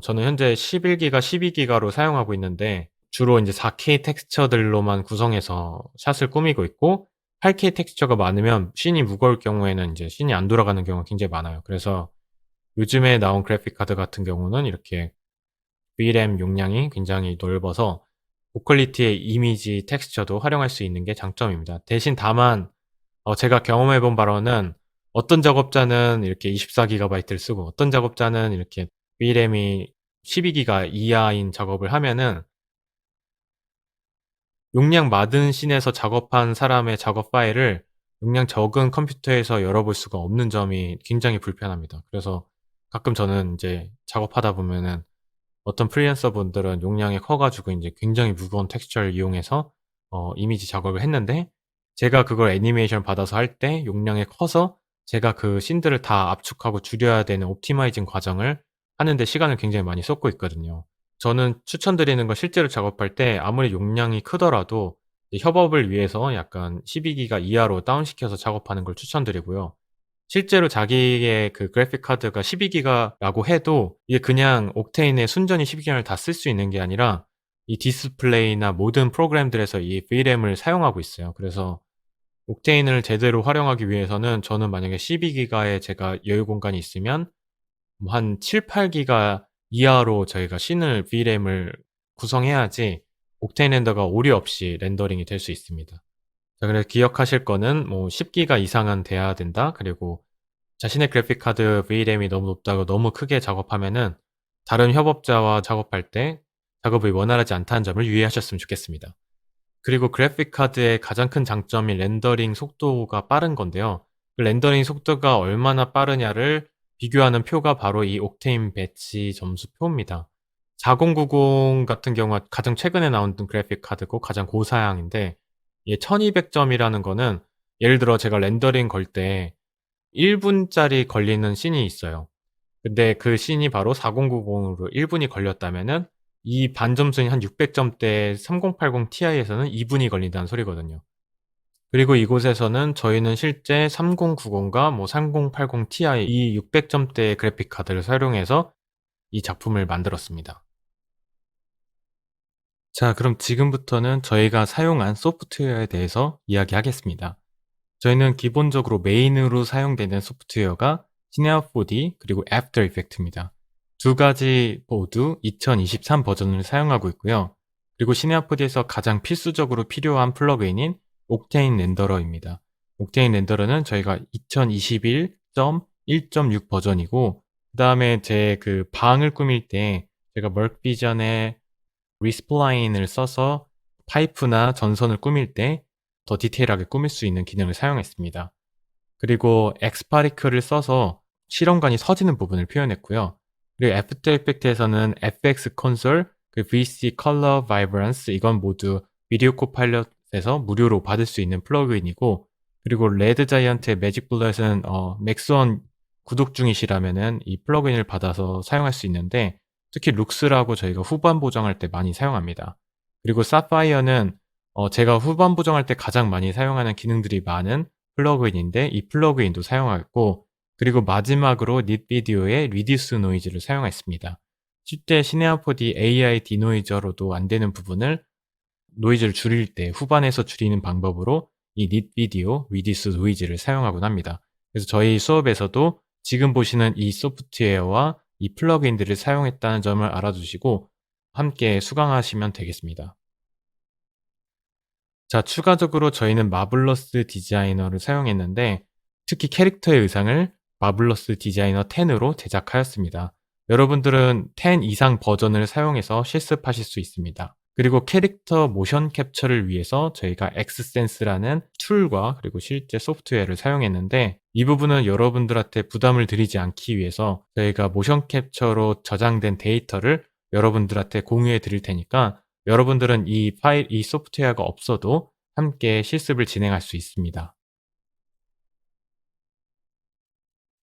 현재 11기가, 12기가로 사용하고 있는데 주로 인제 4K 텍스처들로만 구성해서 샷을 꾸미고 있고 8K 텍스처가 많으면 씬이 무거울 경우에는 인제 씬이 안 돌아가는 경우가 굉장히 많아요. 그래서 요즘에 나온 그래픽 카드 같은 경우는 이렇게 VRAM 용량이 굉장히 넓어서 고퀄리티의 이미지 텍스처도 활용할 수 있는 게 장점입니다. 대신 다만 제가 경험해 본 바로는 어떤 작업자는 이렇게 24기가바이트를 쓰고 어떤 작업자는 이렇게 VRAM이 12기가 이하인 작업을 하면은 용량 많은 씬에서 작업한 사람의 작업 파일을 용량 적은 컴퓨터에서 열어볼 수가 없는 점이 굉장히 불편합니다. 그래서 가끔 저는 인제 작업하다 보면은 어떤 프리랜서 분들은 용량이 커 가지고 인제 굉장히 무거운 텍스처를 이용해서 이미지 작업을 했는데 제가 그걸 애니메이션 받아서 할 때 용량이 커서 제가 그 씬들을 다 압축하고 줄여야 되는 옵티마이징 과정을 하는 데 시간을 굉장히 많이 쏟고 있거든요. 저는 추천드리는 건 실제로 작업할 때 아무리 용량이 크더라도 이 협업을 위해서 약간 12기가 이하로 다운시켜서 작업하는 걸 추천드리고요. 실제로 자기의 그 그래픽 카드가 12기가라고 해도 이게 그냥 옥테인의 순전히 12기가를 다 쓸 수 있는 게 아니라 이 디스플레이나 모든 프로그램들에서 이 VRAM을 사용하고 있어요. 그래서 옥테인을 제대로 활용하기 위해서는 저는 만약에 12기가의 제가 여유 공간이 있으면 뭐 한 7-8기가 이하로 저희가 씬을 VRAM을 구성해야지 옥테인 렌더가 오류 없이 렌더링이 될 수 있습니다. 자, 그래서 기억하실 거는 뭐 10기가 이상은 돼야 된다. 그리고 자신의 그래픽 카드 VRAM이 너무 높다고 너무 크게 작업하면은 다른 협업자와 작업할 때 작업이 원활하지 않다는 점을 유의하셨으면 좋겠습니다. 그리고 그래픽 카드의 가장 큰 장점이 렌더링 속도가 빠른 건데요. 그 렌더링 속도가 얼마나 빠르냐를 비교하는 표가 바로 이 옥테인 배치 점수 표입니다. 4090 같은 경우가 가장 최근에 나온 그래픽 카드고 가장 고사양인데 이게 1200점이라는 거는 예를 들어 제가 렌더링 걸 때 1 분짜리 걸리는 씬이 있어요. 근데 그 씬이 바로 4090으로 1 분이 걸렸다면은 이 반점수인 한 600 점대 3080 Ti에서는 2 분이 걸린다는 소리거든요. 그리고 이곳에서는 저희는 실제 3090과 뭐 3080 Ti 이 600 점대의 그래픽 카드를 활용해서 이 작품을 만들었습니다. 자, 그럼 지금부터는 저희가 사용한 소프트웨어에 대해서 이야기하겠습니다. 저희는 기본적으로 메인으로 사용되는 소프트웨어가 시네마 4D 그리고 애프터 이펙트입니다. 두 가지 모두 2023 버전을 사용하고 있고요. 그리고 시네마 4D에서 가장 필수적으로 필요한 플러그인인 옥테인 렌더러입니다. 옥테인 렌더러는 저희가 2021.1.6 버전이고 그다음에 제 그 방을 꾸밀 때 제가 멀크비전의 리스플라인을 써서 파이프나 전선을 꾸밀 때 더 디테일하게 꾸밀 수 있는 기능을 사용했습니다. 그리고 엑스파리클을 써서 실험관이 서지는 부분을 표현했고요. 그리고 애프터 이펙트에서는 FX 콘솔, 그 VC 컬러 바이브런스 이건 모두 비디오 코파일럿에서 무료로 받을 수 있는 플러그인이고 그리고 레드 자이언트의 매직 블러잇은 맥스원 구독 중이시라면은 이 플러그인을 받아서 사용할 수 있는데 특히 룩스라고 저희가 후반 보정할 때 많이 사용합니다. 그리고 사파이어는 제가 후반 보정할 때 가장 많이 사용하는 기능들이 많은 플러그인인데 이 플러그인도 사용하고 그리고 마지막으로 닛비디오의 리듀스 노이즈를 사용했습니다. 실제 시네마 4D AI 디노이저로도 안 되는 부분을 노이즈를 줄일 때 후반에서 줄이는 방법으로 이 닛비디오 리듀스 노이즈를 사용하곤 합니다. 그래서 저희 수업에서도 지금 보시는 이 소프트웨어와 이 플러그인들을 사용했다는 점을 알아두시고 함께 수강하시면 되겠습니다. 자, 추가적으로 저희는 마블러스 디자이너를 사용했는데 특히 캐릭터의 의상을 마블러스 디자이너 10으로 제작하였습니다. 여러분들은 10 이상 버전을 사용해서 실습하실 수 있습니다. 그리고 캐릭터 모션 캡처를 위해서 저희가 엑스센스라는 툴과 그리고 실제 소프트웨어를 사용했는데 이 부분은 여러분들한테 부담을 드리지 않기 위해서 저희가 모션 캡처로 저장된 데이터를 여러분들한테 공유해 드릴 테니까 여러분들은 이 파일, 이 소프트웨어가 없어도 함께 실습을 진행할 수 있습니다.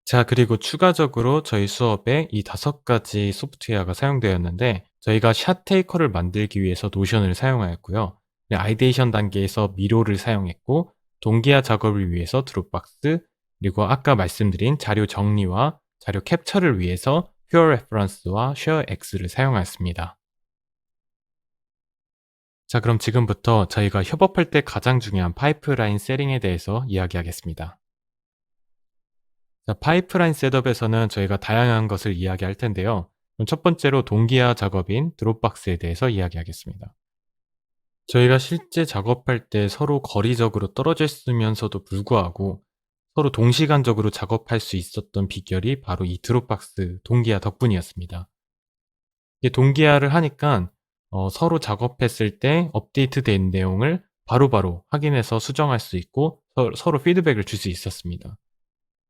자, 그리고 추가적으로 저희 수업에 이 5가지 소프트웨어가 사용되었는데 저희가 샷 테이커를 만들기 위해서 노션을 사용하였고요. 네, 아이데이션 단계에서 미로를 사용했고 동기화 작업을 위해서 드롭박스, 그리고 아까 말씀드린 자료 정리와 자료 캡처를 위해서 퓨어 레퍼런스와 쉐어 X를 사용하였습니다. 자, 그럼 지금부터 저희가 협업할 때 가장 중요한 파이프라인 세팅에 대해서 이야기하겠습니다. 자, 파이프라인 셋업에서는 저희가 다양한 것을 이야기할 텐데요. 그럼 첫 번째로 동기화 작업인 드롭박스에 대해서 이야기하겠습니다. 저희가 실제 작업할 때 서로 거리적으로 떨어져 있으면서도 불구하고 서로 동시간적으로 작업할 수 있었던 비결이 바로 이 드롭박스 동기화 덕분이었습니다. 이게 동기화를 하니까 서로 작업했을 때 업데이트된 내용을 바로바로 확인해서 수정할 수 있고 서로 피드백을 줄 수 있었습니다.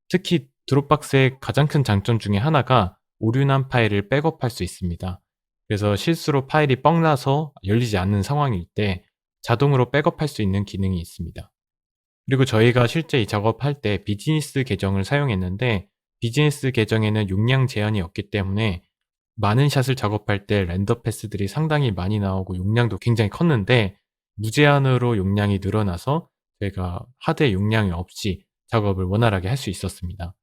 특히 드롭박스의 가장 큰 장점 중에 하나가 오류난 파일을 백업할 수 있습니다. 그래서 실수로 파일이 뻥 나서 열리지 않는 상황일 때 자동으로 백업할 수 있는 기능이 있습니다. 그리고 저희가 실제 이 작업할 때 비즈니스 계정을 사용했는데 비즈니스 계정에는 용량 제한이 없기 때문에 많은 샷을 작업할 때 렌더 패스들이 상당히 많이 나오고 용량도 굉장히 컸는데 무제한으로 용량이 늘어나서 저희가 하드의 용량이 없이 작업을 원활하게 할 수 있었습니다.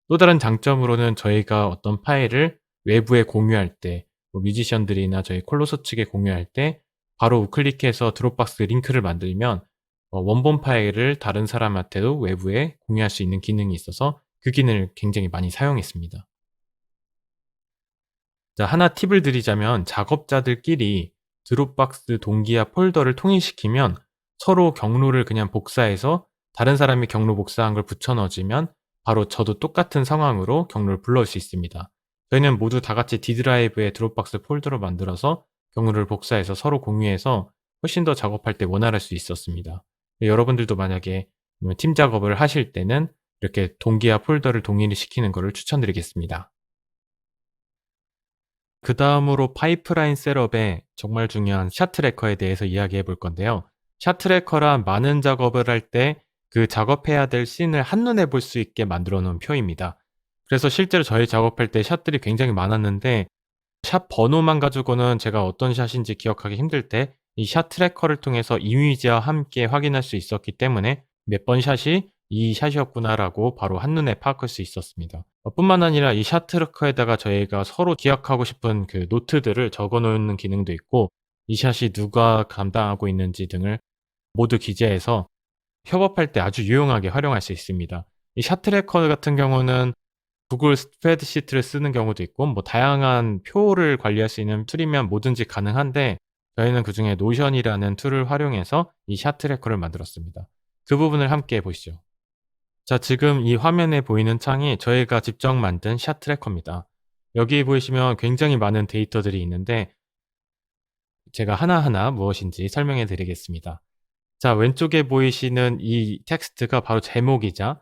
또 다른 장점으로는 저희가 어떤 파일을 외부에 공유할 때 뮤지션들이나 저희 콜로서 측에 공유할 때 바로 우클릭해서 드롭박스 링크를 만들면 원본 파일을 다른 사람한테도 외부에 공유할 수 있는 기능이 있어서 그 기능을 굉장히 많이 사용했습니다. 자, 하나 팁을 드리자면 작업자들끼리 드롭박스 동기화 폴더를 통일시키면 서로 경로를 그냥 복사해서 다른 사람이 경로 복사한 걸 붙여 넣어주면 바로 저도 똑같은 상황으로 경로를 불러올 수 있습니다. 저희는 모두 다 같이 D 드라이브에 드롭박스 폴더를 만들어서 경로를 복사해서 서로 공유해서 훨씬 더 작업할 때 원활할 수 있었습니다. 여러분들도 만약에 팀 작업을 하실 때는 이렇게 동기화 폴더를 동일히 시키는 것을 추천드리겠습니다. 그 다음으로 파이프라인 셋업에 정말 중요한 샷 트래커에 대해서 이야기해 볼 건데요. 샷 트래커란 많은 작업을 할 때 그 작업해야 될 씬을 한눈에 볼 수 있게 만들어 놓은 표입니다. 그래서 실제로 저희 작업할 때 샷들이 굉장히 많았는데 샷 번호만 가지고는 제가 어떤 샷인지 기억하기 힘들 때 이 샷 트래커를 통해서 이미지와 함께 확인할 수 있었기 때문에 몇 번 샷이 이 샷이었구나라고 바로 한눈에 파악할 수 있었습니다. 뿐만 아니라 이 샷 트래커에다가 저희가 서로 기억하고 싶은 그 노트들을 적어 놓는 기능도 있고 이 샷이 누가 감당하고 있는지 등을 모두 기재해서 협업할 때 아주 유용하게 활용할 수 있습니다. 이 샷 트래커 같은 경우는 구글 스프레드시트를 쓰는 경우도 있고 다양한 표를 관리할 수 있는 툴이면 뭐든지 가능한데 저희는 그중에 노션이라는 툴을 활용해서 이 샷 트래커를 만들었습니다. 그 부분을 함께 보시죠. 자, 지금 이 화면에 보이는 창이 저희가 직접 만든 샷 트래커입니다. 여기 보시면 굉장히 많은 데이터들이 있는데 제가 하나하나 무엇인지 설명해 드리겠습니다. 자, 왼쪽에 보이시는 이 텍스트가 바로 제목이자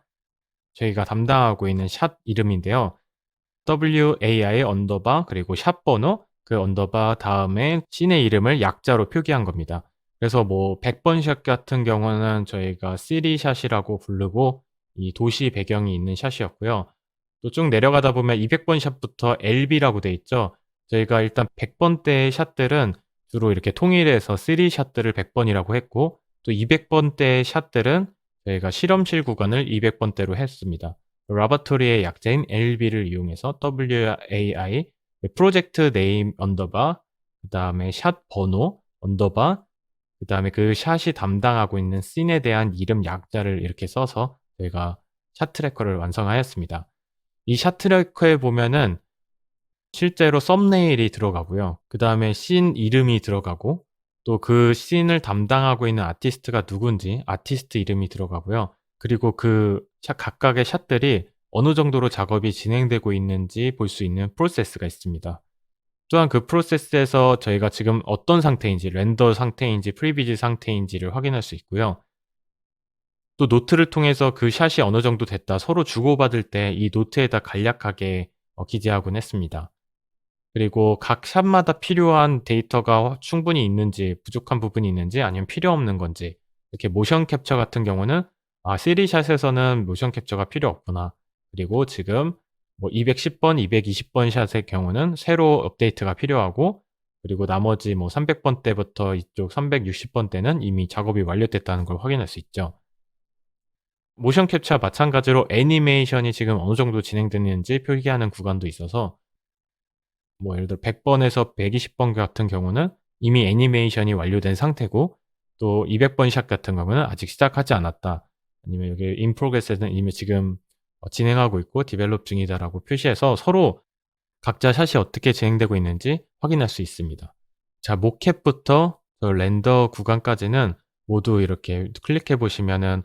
저희가 담당하고 있는 샷 이름인데요. WAI 언더바 그리고 샷 번호 그 언더바 다음에 씬의 이름을 약자로 표기한 겁니다. 그래서 100번 샷 같은 경우는 저희가 시리 샷이라고 부르고 이 도시 배경이 있는 샷이었고요. 또 쭉 내려가다 보면 200번 샷부터 LB라고 돼 있죠. 저희가 일단 100번대의 샷들은 주로 이렇게 통일해서 시리 샷들을 100번이라고 했고 또 200번대의 샷들은 저희가 실험실 구간을 200번대로 했습니다. 라보토리의 약자인 LB를 이용해서 WAI 프로젝트 네임 언더바 그 다음에 샷 번호 언더바 그 다음에 그 샷이 담당하고 있는 씬에 대한 이름 약자를 이렇게 써서 저희가 샷 트래커를 완성하였습니다. 이 샷 트래커에 보면은 실제로 썸네일이 들어가고요. 그 다음에 씬 이름이 들어가고 또 그 씬을 담당하고 있는 아티스트가 누군지 아티스트 이름이 들어가고요. 그리고 그 각각의 샷들이 어느 정도로 작업이 진행되고 있는지 볼 수 있는 프로세스가 있습니다. 또한 그 프로세스에서 저희가 지금 어떤 상태인지 렌더 상태인지 프리뷰 상태인지를 확인할 수 있고요. 또 노트를 통해서 그 샷이 어느 정도 됐다 서로 주고받을 때 이 노트에다 간략하게 기재하곤 했습니다. 그리고 각 샷마다 필요한 데이터가 충분히 있는지 부족한 부분이 있는지 아니면 필요 없는 건지 이렇게 모션 캡처 같은 경우는 3D샷에서는 모션 capture가 필요 없구나. 그리고 지금 뭐 210 번, 220번 샷의 경우는 새로 업데이트가 필요하고, 그리고 나머지 뭐 300번 때부터 이쪽 360번 때는 이미 작업이 완료됐다는 걸 확인할 수 있죠. 모션 캡처와 마찬가지로 애니메이션이 지금 어느 정도 진행됐는지 표기하는 구간도 있어서, 뭐 예를 들어 100 번에서 120번 같은 경우는 이미 애니메이션이 완료된 상태고, 또 200번 샷 같은 경우는 아직 시작하지 않았다. 아니면 여기 in progress에는 이미 지금 진행하고 있고 디벨롭 중이다라고 표시해서 서로 각자 샷이 어떻게 진행되고 있는지 확인할 수 있습니다. 자, 모캡부터 저 렌더 구간까지는 모두 이렇게 클릭해 보시면은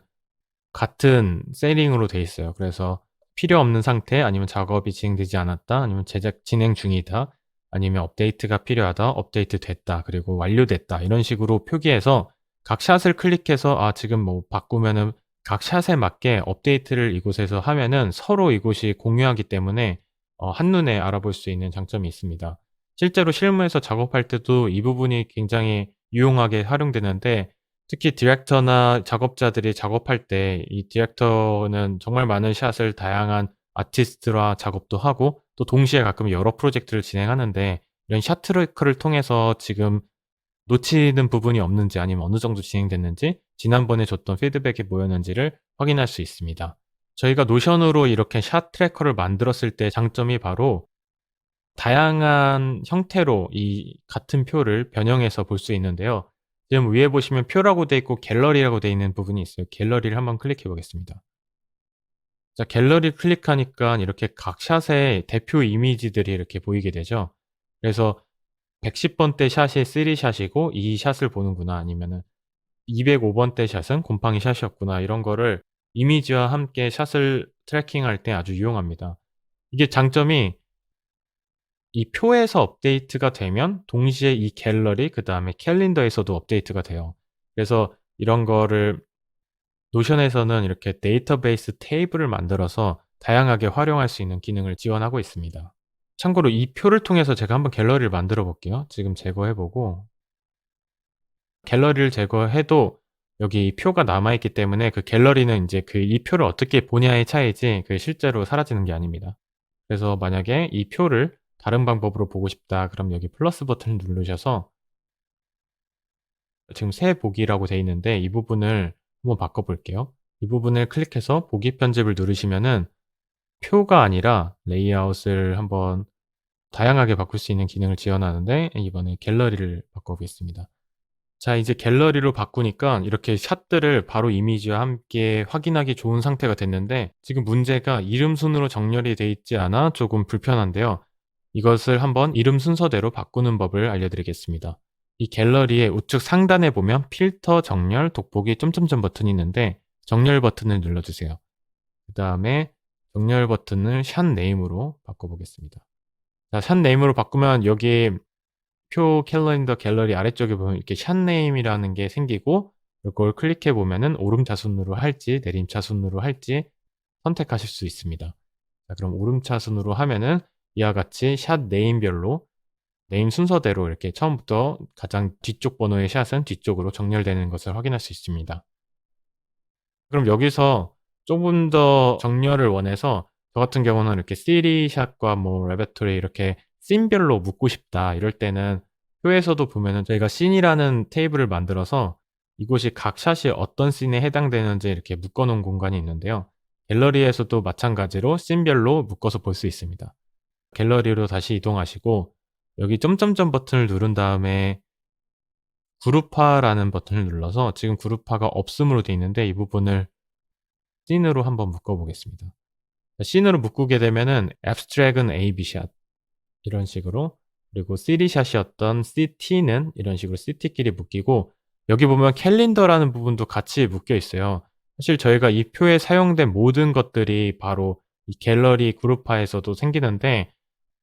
같은 셋ting으로 돼 있어요. 그래서 필요 없는 상태, 아니면 작업이 진행되지 않았다, 아니면 제작 진행 중이다, 아니면 업데이트가 필요하다, 업데이트 됐다, 그리고 완료됐다, 이런 식으로 표기해서 각 샷을 클릭해서 지금 뭐 바꾸면은 각 샷에 맞게 업데이트를 이곳에서 하면은 서로 이곳이 공유하기 때문에 한눈에 알아볼 수 있는 장점이 있습니다. 실제로 실무에서 작업할 때도 이 부분이 굉장히 유용하게 활용되는데, 특히 디렉터나 작업자들이 작업할 때 이 디렉터는 정말 많은 샷을 다양한 아티스트와 작업도 하고, 또 동시에 가끔 여러 프로젝트를 진행하는데, 이런 샷 트래커를 통해서 지금 놓치는 부분이 없는지, 아니면 어느 정도 진행됐는지, 지난번에 줬던 피드백이 뭐였는지를 확인할 수 있습니다. 저희가 노션으로 이렇게 샷 트래커를 만들었을 때 장점이 바로 다양한 형태로 이 같은 표를 변형해서 볼 수 있는데요. 지금 위에 보시면 표라고 돼 있고 갤러리라고 돼 있는 부분이 있어요. 갤러리를 한번 클릭해 보겠습니다. 자, 갤러리 클릭하니까 이렇게 각 샷의 대표 이미지들이 이렇게 보이게 되죠. 그래서 110 번대 샷이 3 샷이고 이 샷을 보는구나, 아니면은 205 번대 샷은 곰팡이 샷이었구나, 이런 거를 이미지와 함께 샷을 트래킹할 때 아주 유용합니다. 이게 장점이, 이 표에서 업데이트가 되면 동시에 이 갤러리, 그다음에 캘린더에서도 업데이트가 돼요. 그래서 이런 거를 노션에서는 이렇게 데이터베이스 테이블을 만들어서 다양하게 활용할 수 있는 기능을 지원하고 있습니다. 참고로 이 표를 통해서 제가 한번 갤러리를 만들어 볼게요. 지금 제거해 보고, 갤러리를 제거해도 여기 이 표가 남아 있기 때문에 그 갤러리는 인제 이 표를 어떻게 보냐의 차이지 실제로 사라지는 게 아닙니다. 그래서 만약에 이 표를 다른 방법으로 보고 싶다, 그럼 여기 플러스 버튼을 누르셔서 지금 새 보기라고 돼 있는데 이 부분을 한번 바꿔 볼게요. 이 부분을 클릭해서 보기 편집을 누르시면은 표가 아니라 레이아웃을 한번 다양하게 바꿀 수 있는 기능을 지원하는데, 이번에 갤러리를 바꿔 보겠습니다. 자, 이제 갤러리로 바꾸니까 이렇게 샷들을 바로 이미지와 함께 확인하기 좋은 상태가 됐는데, 지금 문제가 이름 순으로 정렬이 돼 있지 않아 조금 불편한데요. 이것을 한번 이름 순서대로 바꾸는 법을 알려드리겠습니다. 이 갤러리의 우측 상단에 보면 필터, 정렬, 돋보기 점점점 버튼이 있는데, 정렬 버튼을 눌러주세요. 그 다음에 정렬 버튼을 샷 네임으로 바꿔보겠습니다. 자, 샷 네임으로 바꾸면 여기 표 캘린더 갤러리 아래쪽에 보면 이렇게 샷 네임이라는 게 생기고, 이걸 클릭해 보면은 오름차순으로 할지 내림차순으로 할지 선택하실 수 있습니다. 자, 그럼 오름차순으로 하면은 이와 같이 샷 네임별로 네임 순서대로 이렇게 처음부터 가장 뒤쪽 번호의 샷은 뒤쪽으로 정렬되는 것을 확인할 수 있습니다. 그럼 여기서 조금 더 정렬을 원해서, 저 같은 경우는 이렇게 시리 샷과 뭐 레베토리 이렇게 씬별로 묶고 싶다, 이럴 때는 표에서도 보면은 저희가 씬이라는 테이블을 만들어서 이곳이 각 샷이 어떤 씬에 해당되는지 이렇게 묶어 놓은 공간이 있는데요. 갤러리에서도 마찬가지로 씬별로 묶어서 볼 수 있습니다. 갤러리로 다시 이동하시고 여기 점점점 버튼을 누른 다음에 그룹화라는 버튼을 눌러서, 지금 그룹화가 없음으로 되어 있는데 이 부분을 씬으로 한번 묶어 보겠습니다. 씬으로 묶게 되면은 abstract은 AB샷 이런 식으로, 그리고 CD샷이었던 CT는 이런 식으로 CT끼리 묶이고, 여기 보면 캘린더라는 부분도 같이 묶여 있어요. 사실 저희가 이 표에 사용된 모든 것들이 바로 이 갤러리 그룹화에서도 생기는데,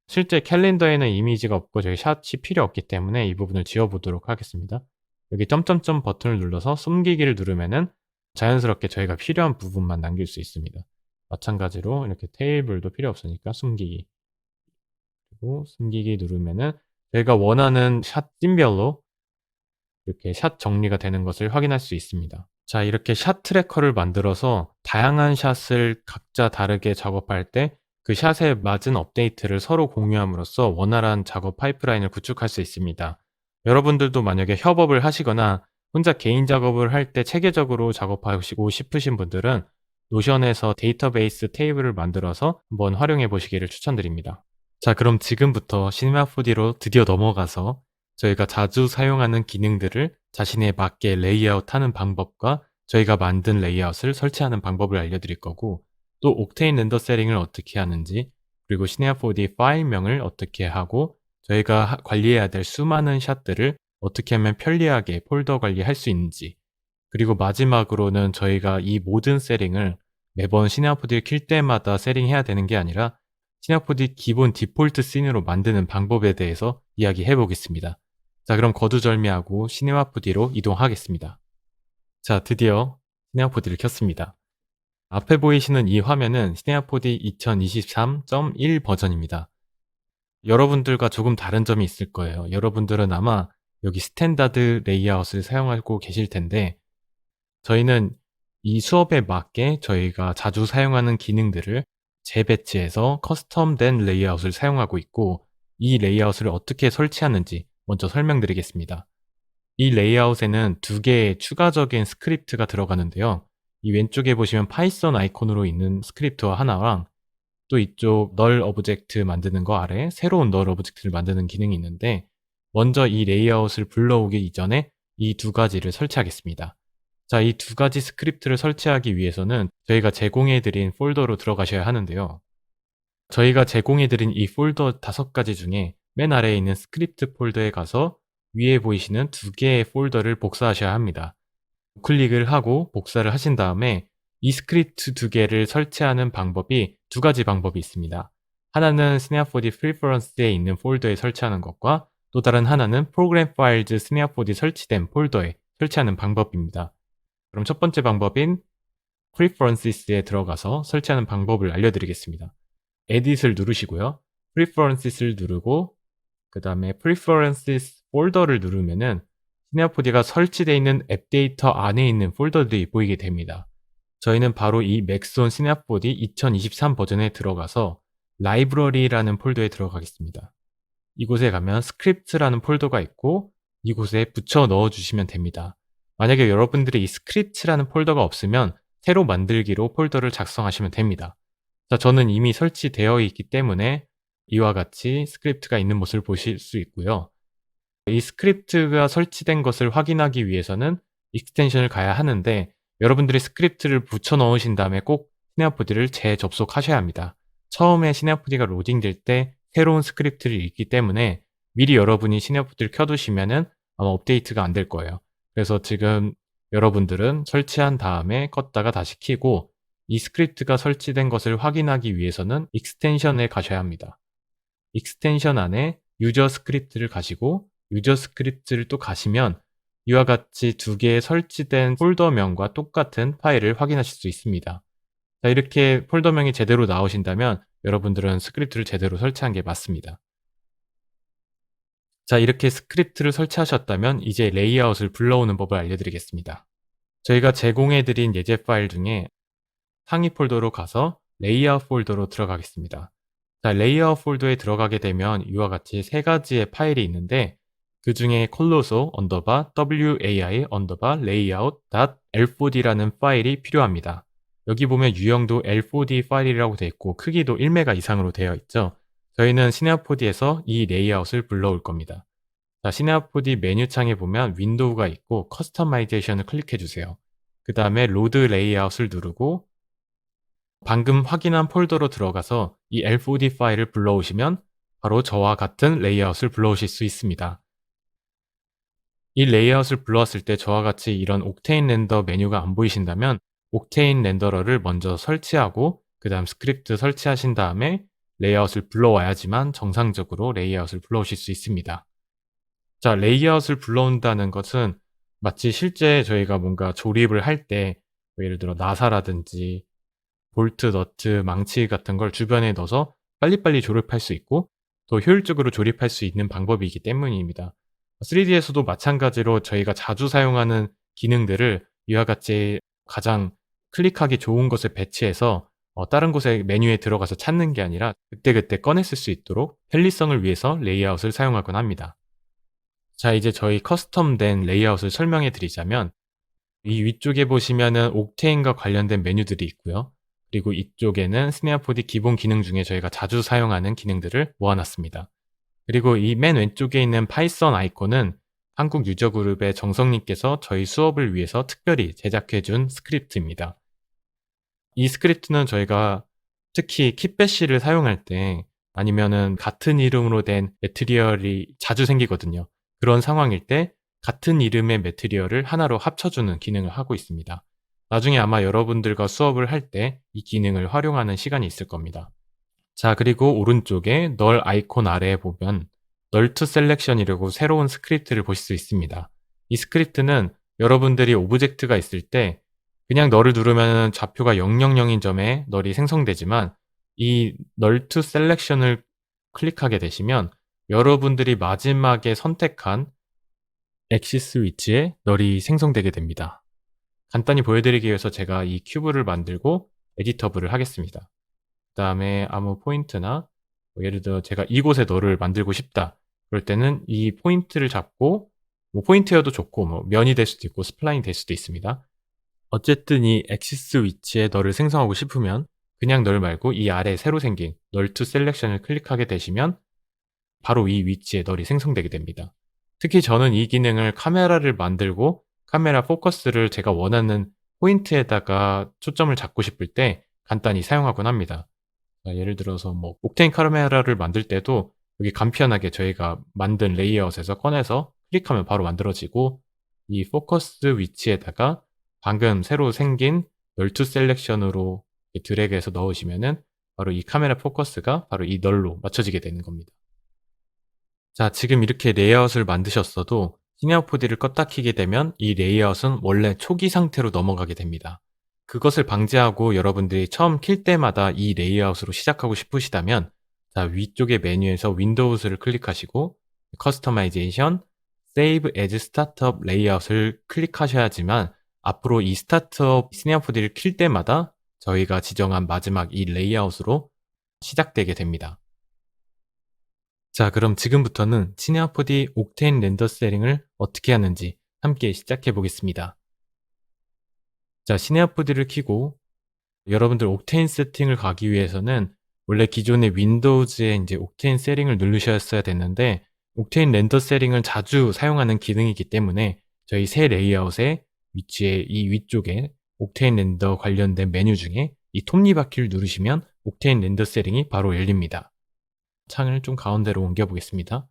실제 캘린더에는 이미지가 없고 저희 샷이 필요 없기 때문에 이 부분을 지워 보도록 하겠습니다. 여기 점점점 버튼을 눌러서 숨기기를 누르면은 자연스럽게 저희가 필요한 부분만 남길 수 있습니다. 마찬가지로 이렇게 테이블도 필요 없으니까 숨기기, 그리고 숨기기 누르면은 저희가 원하는 샷 씬별로, 이렇게 샷 정리가 되는 것을 확인할 수 있습니다. 자, 이렇게 샷 트래커를 만들어서 다양한 샷을 각자 다르게 작업할 때 그 샷에 맞은 업데이트를 서로 공유함으로써 원활한 작업 파이프라인을 구축할 수 있습니다. 여러분들도 만약에 협업을 하시거나 혼자 개인 작업을 할 때 체계적으로 작업하시고 싶으신 분들은 노션에서 데이터베이스 테이블을 만들어서 한번 활용해 보시기를 추천드립니다. 자, 그럼 지금부터 시네마 4D로 드디어 넘어가서 저희가 자주 사용하는 기능들을 자신에 맞게 레이아웃하는 방법과 저희가 만든 레이아웃을 설치하는 방법을 알려드릴 거고, 또 옥테인 렌더 셋팅을 어떻게 하는지, 그리고 시네마 4D 파일명을 어떻게 하고 저희가 관리해야 될 수많은 샷들을 어떻게 하면 편리하게 폴더 관리할 수 있는지, 그리고 마지막으로는 저희가 이 모든 세팅을 매번 시네마 4D를 킬 때마다 세팅해야 되는 게 아니라 시네마 4D 기본 디폴트 씬으로 만드는 방법에 대해서 이야기해 보겠습니다. 자, 그럼 거두절미하고 시네마 4D로 이동하겠습니다. 자, 드디어 시네마 4D를 켰습니다. 앞에 보이시는 이 화면은 시네마 4D 2023.1 버전입니다. 여러분들과 조금 다른 점이 있을 거예요. 여러분들은 아마 여기 스탠다드 레이아웃을 사용하고 계실 텐데, 저희는 이 수업에 맞게 저희가 자주 사용하는 기능들을 재배치해서 커스텀된 레이아웃을 사용하고 있고, 이 레이아웃을 어떻게 설치하는지 먼저 설명드리겠습니다. 이 레이아웃에는 두 개의 추가적인 스크립트가 들어가는데요. 이 왼쪽에 보시면 파이썬 아이콘으로 있는 스크립트와 하나랑, 또 이쪽 널 오브젝트 만드는 거 아래 새로운 널 오브젝트를 만드는 기능이 있는데, 먼저 이 레이아웃을 불러오기 이전에 이 두 가지를 설치하겠습니다. 자, 이 두 가지 스크립트를 설치하기 위해서는 저희가 제공해드린 폴더로 들어가셔야 하는데요. 저희가 제공해드린 이 폴더 5가지 중에 맨 아래에 있는 스크립트 폴더에 가서 위에 보이시는 두 개의 폴더를 복사하셔야 합니다. 클릭을 하고 복사를 하신 다음에 이 스크립트 두 개를 설치하는 방법이 두 가지 방법이 있습니다. 하나는 시네마 4D Preference에 있는 폴더에 설치하는 것과, 또 다른 하나는 Program Files 시네마 4D 설치된 폴더에 설치하는 방법입니다. 그럼 첫 번째 방법인 Preferences에 들어가서 설치하는 방법을 알려드리겠습니다. Edit을 누르시고요. Preferences를 누르고 그 다음에 Preferences 폴더를 누르면은 시네마 4D가 설치되어 있는 앱 데이터 안에 있는 폴더들이 보이게 됩니다. 저희는 바로 이 맥스온 시네마 4D 2023 버전에 들어가서 라이브러리라는 폴더에 들어가겠습니다. 이곳에 가면 스크립트라는 폴더가 있고 이곳에 붙여 넣어주시면 됩니다. 만약에 여러분들이 이 스크립트라는 폴더가 없으면 새로 만들기로 폴더를 작성하시면 됩니다. 자, 저는 이미 설치되어 있기 때문에 이와 같이 스크립트가 있는 모습을 보실 수 있고요. 이 스크립트가 설치된 것을 확인하기 위해서는 익스텐션을 가야 하는데, 여러분들이 스크립트를 붙여 넣으신 다음에 꼭 시네마 4D를 재접속하셔야 합니다. 처음에 시네마 4D가 로딩될 때 새로운 스크립트를 읽기 때문에 미리 여러분이 시네마 4D를 켜두시면은 아마 업데이트가 안 될 거예요. 그래서 지금 여러분들은 설치한 다음에 껐다가 다시 켜고, 이 스크립트가 설치된 것을 확인하기 위해서는 익스텐션에 가셔야 합니다. 익스텐션 안에 유저 스크립트를 가시고 유저 스크립트를 또 가시면 이와 같이 두 개의 설치된 폴더명과 똑같은 파일을 확인하실 수 있습니다. 자, 이렇게 폴더명이 제대로 나오신다면 여러분들은 스크립트를 제대로 설치한 게 맞습니다. 자, 이렇게 스크립트를 설치하셨다면 이제 레이아웃을 불러오는 법을 알려드리겠습니다. 저희가 제공해드린 예제 파일 중에 상위 폴더로 가서 레이아웃 폴더로 들어가겠습니다. 자, 레이아웃 폴더에 들어가게 되면 이와 같이 세 가지의 파일이 있는데, 그 중에 콜로소 wai layout.l4d라는 파일이 필요합니다. 여기 보면 유형도 L4D 파일이라고 되어 있고 크기도 1메가 이상으로 되어 있죠. 저희는 시네마 4D에서 이 레이아웃을 불러올 겁니다. 자, 시네마 4D 메뉴 창에 보면 윈도우가 있고 커스터마이제이션을 클릭해 주세요. 그 다음에 로드 레이아웃을 누르고 방금 확인한 폴더로 들어가서 이 L4D 파일을 불러오시면 바로 저와 같은 레이아웃을 불러오실 수 있습니다. 이 레이아웃을 불러왔을 때 저와 같이 이런 옥테인 렌더 메뉴가 안 보이신다면 옥테인 렌더러를 먼저 설치하고 그 다음 스크립트 설치하신 다음에 레이아웃을 불러와야지만 정상적으로 레이아웃을 불러오실 수 있습니다. 자, 레이아웃을 불러온다는 것은 마치 실제 저희가 뭔가 조립을 할 때 예를 들어 나사라든지 볼트, 너트, 망치 같은 걸 주변에 넣어서 빨리빨리 조립할 수 있고 더 효율적으로 조립할 수 있는 방법이기 때문입니다. 3D에서도 마찬가지로 저희가 자주 사용하는 기능들을 이와 같이 가장 클릭하기 좋은 곳에 배치해서 다른 곳에 메뉴에 들어가서 찾는 게 아니라 그때그때 꺼내 쓸 수 있도록 편리성을 위해서 레이아웃을 사용하곤 합니다. 자, 이제 저희 커스텀된 레이아웃을 설명해 드리자면 이 위쪽에 보시면은 옥테인과 관련된 메뉴들이 있고요. 그리고 이쪽에는 스네어포드 기본 기능 중에 저희가 자주 사용하는 기능들을 모아 놨습니다. 그리고 이 맨 왼쪽에 있는 파이썬 아이콘은 한국 유저 그룹의 정성님께서 저희 수업을 위해서 특별히 제작해 준 스크립트입니다. 이 스크립트는 저희가 특히 킷배시를 사용할 때 아니면은 같은 이름으로 된 매트리얼이 자주 생기거든요. 그런 상황일 때 같은 이름의 매트리얼을 하나로 합쳐주는 기능을 하고 있습니다. 나중에 아마 여러분들과 수업을 할 때 이 기능을 활용하는 시간이 있을 겁니다. 자, 그리고 오른쪽에 널 아이콘 아래에 보면 널 투 셀렉션이라고 새로운 스크립트를 보실 수 있습니다. 이 스크립트는 여러분들이 오브젝트가 있을 때 그냥 널을 누르면 좌표가 000인 점에 널이 생성되지만 이 널 투 셀렉션을 클릭하게 되시면 여러분들이 마지막에 선택한 액시스 위치에 널이 생성되게 됩니다. 간단히 보여드리기 위해서 제가 이 큐브를 만들고 에디터블을 하겠습니다. 그 다음에 아무 포인트나 예를 들어 제가 이곳에 널을 만들고 싶다. 그럴 때는 이 포인트를 잡고 포인트여도 좋고 면이 될 수도 있고 스플라인이 될 수도 있습니다. 어쨌든 이 액시스 위치에 널을 생성하고 싶으면 그냥 널 말고 이 아래 새로 생긴 널 투 셀렉션을 클릭하게 되시면 바로 이 위치에 널이 생성되게 됩니다. 특히 저는 이 기능을 카메라를 만들고 카메라 포커스를 제가 원하는 포인트에다가 초점을 잡고 싶을 때 간단히 사용하곤 합니다. 예를 들어서 옥테인 카메라를 만들 때도 여기 간편하게 저희가 만든 레이아웃에서 꺼내서 클릭하면 바로 만들어지고 이 포커스 위치에다가 방금 새로 생긴 널 투 셀렉션으로 드래그해서 넣으시면은 바로 이 카메라 포커스가 바로 이 널로 맞춰지게 되는 겁니다. 자, 지금 이렇게 레이아웃을 만드셨어도 시네어포드를 껐다 켜게 되면 이 레이아웃은 원래 초기 상태로 넘어가게 됩니다. 그것을 방지하고 여러분들이 처음 킬 때마다 이 레이아웃으로 시작하고 싶으시다면 자, 위쪽의 메뉴에서 윈도우즈를 클릭하시고 커스터마이제이션, Save as Startup 레이아웃을 클릭하셔야지만 앞으로 이 스타트업 시네어포드를 킬 때마다 저희가 지정한 마지막 이 레이아웃으로 시작되게 됩니다. 자, 그럼 지금부터는 시네어포드 옥테인 렌더 셋링을 어떻게 하는지 함께 시작해 보겠습니다. 자, 시네어포드를 켜고 여러분들 옥테인 세팅을 가기 위해서는 원래 기존의 윈도우즈에 이제 옥테인 셋링을 누르셨어야 됐는데 옥테인 렌더 셋링을 자주 사용하는 기능이기 때문에 저희 새 레이아웃의 위치에 이 위쪽에 옥테인 렌더 관련된 메뉴 중에 이 톱니바퀴를 누르시면 옥테인 렌더 셋링이 바로 열립니다. 창을 좀 가운데로 옮겨 보겠습니다.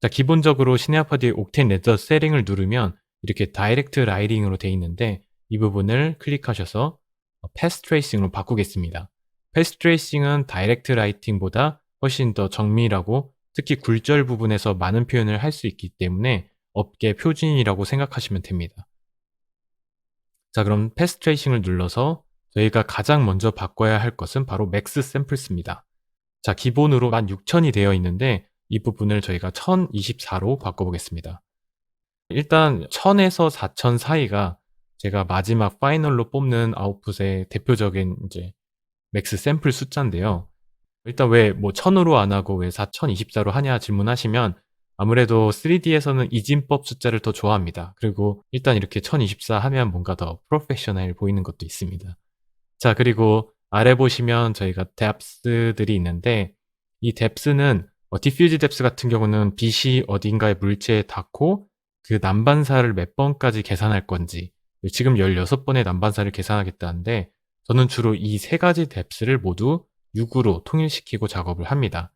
자, 기본적으로 시네어포드 옥테인 렌더 셋링을 누르면 이렇게 다이렉트 라이팅으로 되어 있는데 이 부분을 클릭하셔서 패스 트레이싱으로 바꾸겠습니다. 패스 트레이싱은 다이렉트 라이팅보다 훨씬 더 정밀하고 특히 굴절 부분에서 많은 표현을 할 수 있기 때문에 업계 표준이라고 생각하시면 됩니다. 자, 그럼 패스 트레이싱을 눌러서 저희가 가장 먼저 바꿔야 할 것은 바로 맥스 샘플스입니다. 자, 기본으로 16,000이 되어 있는데 이 부분을 저희가 1024로 바꿔보겠습니다. 일단 1000에서 4000 사이가 제가 마지막 파이널로 뽑는 아웃풋의 대표적인 이제 맥스 샘플 숫자인데요. 일단 왜 1000으로 안 하고 왜 4024로 하냐 질문하시면 아무래도 3D에서는 이진법 숫자를 더 좋아합니다. 그리고 일단 이렇게 1024 하면 뭔가 더 프로페셔널 보이는 것도 있습니다. 자, 그리고 아래 보시면 저희가 depth들이 있는데 이 depth는 diffuse depth 같은 경우는 빛이 어딘가에 물체에 닿고 그 난반사를 몇 번까지 계산할 건지 지금 16번의 난반사를 계산하겠다는데 저는 주로 이 세 가지 depth를 모두 6으로 통일시키고 작업을 합니다.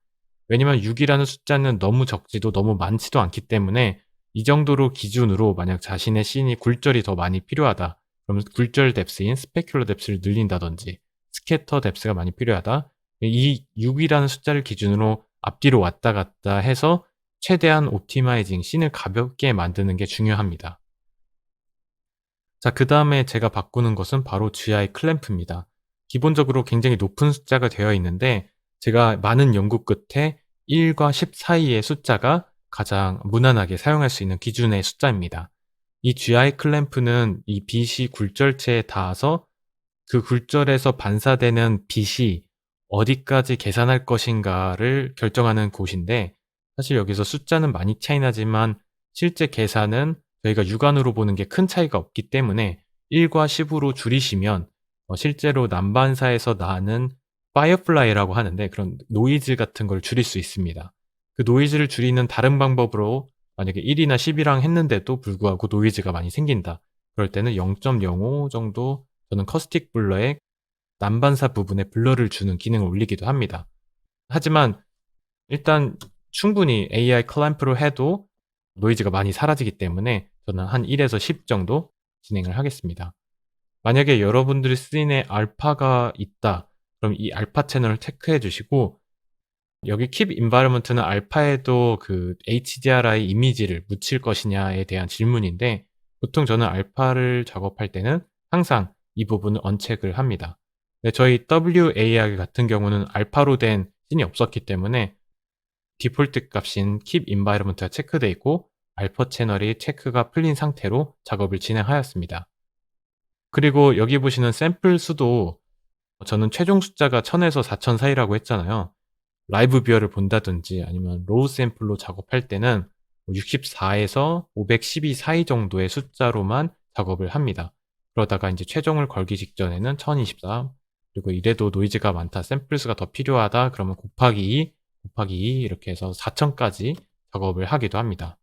왜냐면 6이라는 숫자는 너무 적지도 너무 많지도 않기 때문에 이 정도로 기준으로 만약 자신의 씬이 굴절이 더 많이 필요하다. 그러면 굴절 뎁스인 스페큘러 뎁스를 늘린다든지 스캐터 뎁스가 많이 필요하다. 이 6이라는 숫자를 기준으로 앞뒤로 왔다 갔다 해서 최대한 옵티마이징, 씬을 가볍게 만드는 게 중요합니다. 자, 그 다음에 제가 바꾸는 것은 바로 GI 클램프입니다. 기본적으로 굉장히 높은 숫자가 되어 있는데 제가 많은 연구 끝에 1과 10 사이의 숫자가 가장 무난하게 사용할 수 있는 기준의 숫자입니다. 이 GI 클램프는 이 빛이 굴절체에 닿아서 그 굴절에서 반사되는 빛이 어디까지 계산할 것인가를 결정하는 곳인데, 사실 여기서 숫자는 많이 차이 나지만 실제 계산은 저희가 육안으로 보는 게 큰 차이가 없기 때문에 1과 10으로 줄이시면 실제로 난반사에서 나는 파이어플라이라고 하는데 그런 노이즈 같은 걸 줄일 수 있습니다. 그 노이즈를 줄이는 다른 방법으로 만약에 1이나 10이랑 했는데도 불구하고 노이즈가 많이 생긴다, 그럴 때는 0.05 정도 저는 커스틱 블러에 난반사 부분에 블러를 주는 기능을 올리기도 합니다. 하지만 일단 충분히 AI 클램프로 해도 노이즈가 많이 사라지기 때문에 저는 한 1에서 10 정도 진행을 하겠습니다. 만약에 여러분들이 씬에 알파가 있다, 그럼 이 알파 채널을 체크해 주시고, 여기 Keep Environment는 알파에도 그 HDRI 이미지를 묻힐 것이냐에 대한 질문인데, 보통 저는 알파를 작업할 때는 항상 이 부분을 언체크를 합니다. 근데 저희 WAR 같은 경우는 알파로 된 씬이 없었기 때문에 디폴트 값인 Keep Environment가 체크되어 있고 알파 채널이 체크가 풀린 상태로 작업을 진행하였습니다. 그리고 여기 보시는 샘플 수도 저는 최종 숫자가 1000에서 4000 사이라고 했잖아요. 라이브 뷰어를 본다든지 아니면 로우 샘플로 작업할 때는 64에서 512 사이 정도의 숫자로만 작업을 합니다. 그러다가 이제 최종을 걸기 직전에는 1024, 그리고 이래도 노이즈가 많다, 샘플 수가 더 필요하다, 그러면 곱하기 2, 곱하기 2 이렇게 해서 4000까지 작업을 하기도 합니다.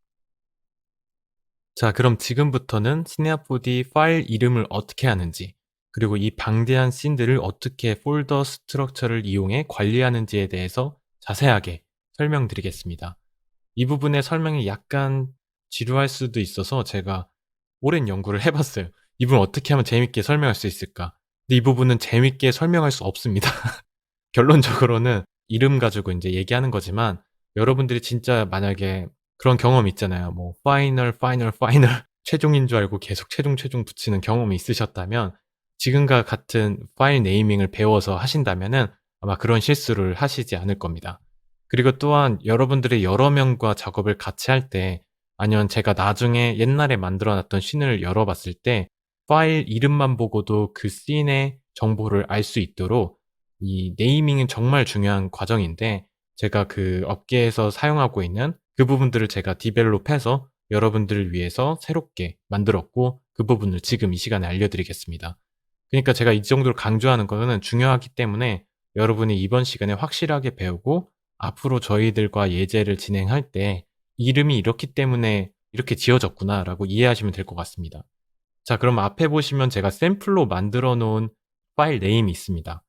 자, 그럼 지금부터는 시네아포디 파일 이름을 어떻게 하는지, 그리고 이 방대한 씬들을 어떻게 폴더 스트럭처를 이용해 관리하는지에 대해서 자세하게 설명드리겠습니다. 이 부분의 설명이 약간 지루할 수도 있어서 제가 오랜 연구를 해봤어요. 이 부분 어떻게 하면 재밌게 설명할 수 있을까? 근데 이 부분은 재밌게 설명할 수 없습니다. 결론적으로는 이름 가지고 이제 얘기하는 거지만, 여러분들이 진짜 만약에 그런 경험 있잖아요. 뭐 파이널 최종인 줄 알고 계속 최종 붙이는 경험이 있으셨다면, 지금과 같은 파일 네이밍을 배워서 하신다면은 아마 그런 실수를 하시지 않을 겁니다. 그리고 또한 여러분들이 여러 명과 작업을 같이 할 때, 아니면 제가 나중에 옛날에 만들어 놨던 씬을 열어봤을 때 파일 이름만 보고도 그 씬의 정보를 알 수 있도록 이 네이밍은 정말 중요한 과정인데, 제가 그 업계에서 사용하고 있는 그 부분들을 제가 디벨롭해서 여러분들을 위해서 새롭게 만들었고, 그 부분을 지금 이 시간에 알려드리겠습니다. 그러니까 제가 이 정도로 강조하는 거는 중요하기 때문에 여러분이 이번 시간에 확실하게 배우고 앞으로 저희들과 예제를 진행할 때 이름이 이렇기 때문에 이렇게 지어졌구나라고 이해하시면 될 것 같습니다. 자, 그럼 앞에 보시면 제가 샘플로 만들어 놓은 파일 네임이 있습니다.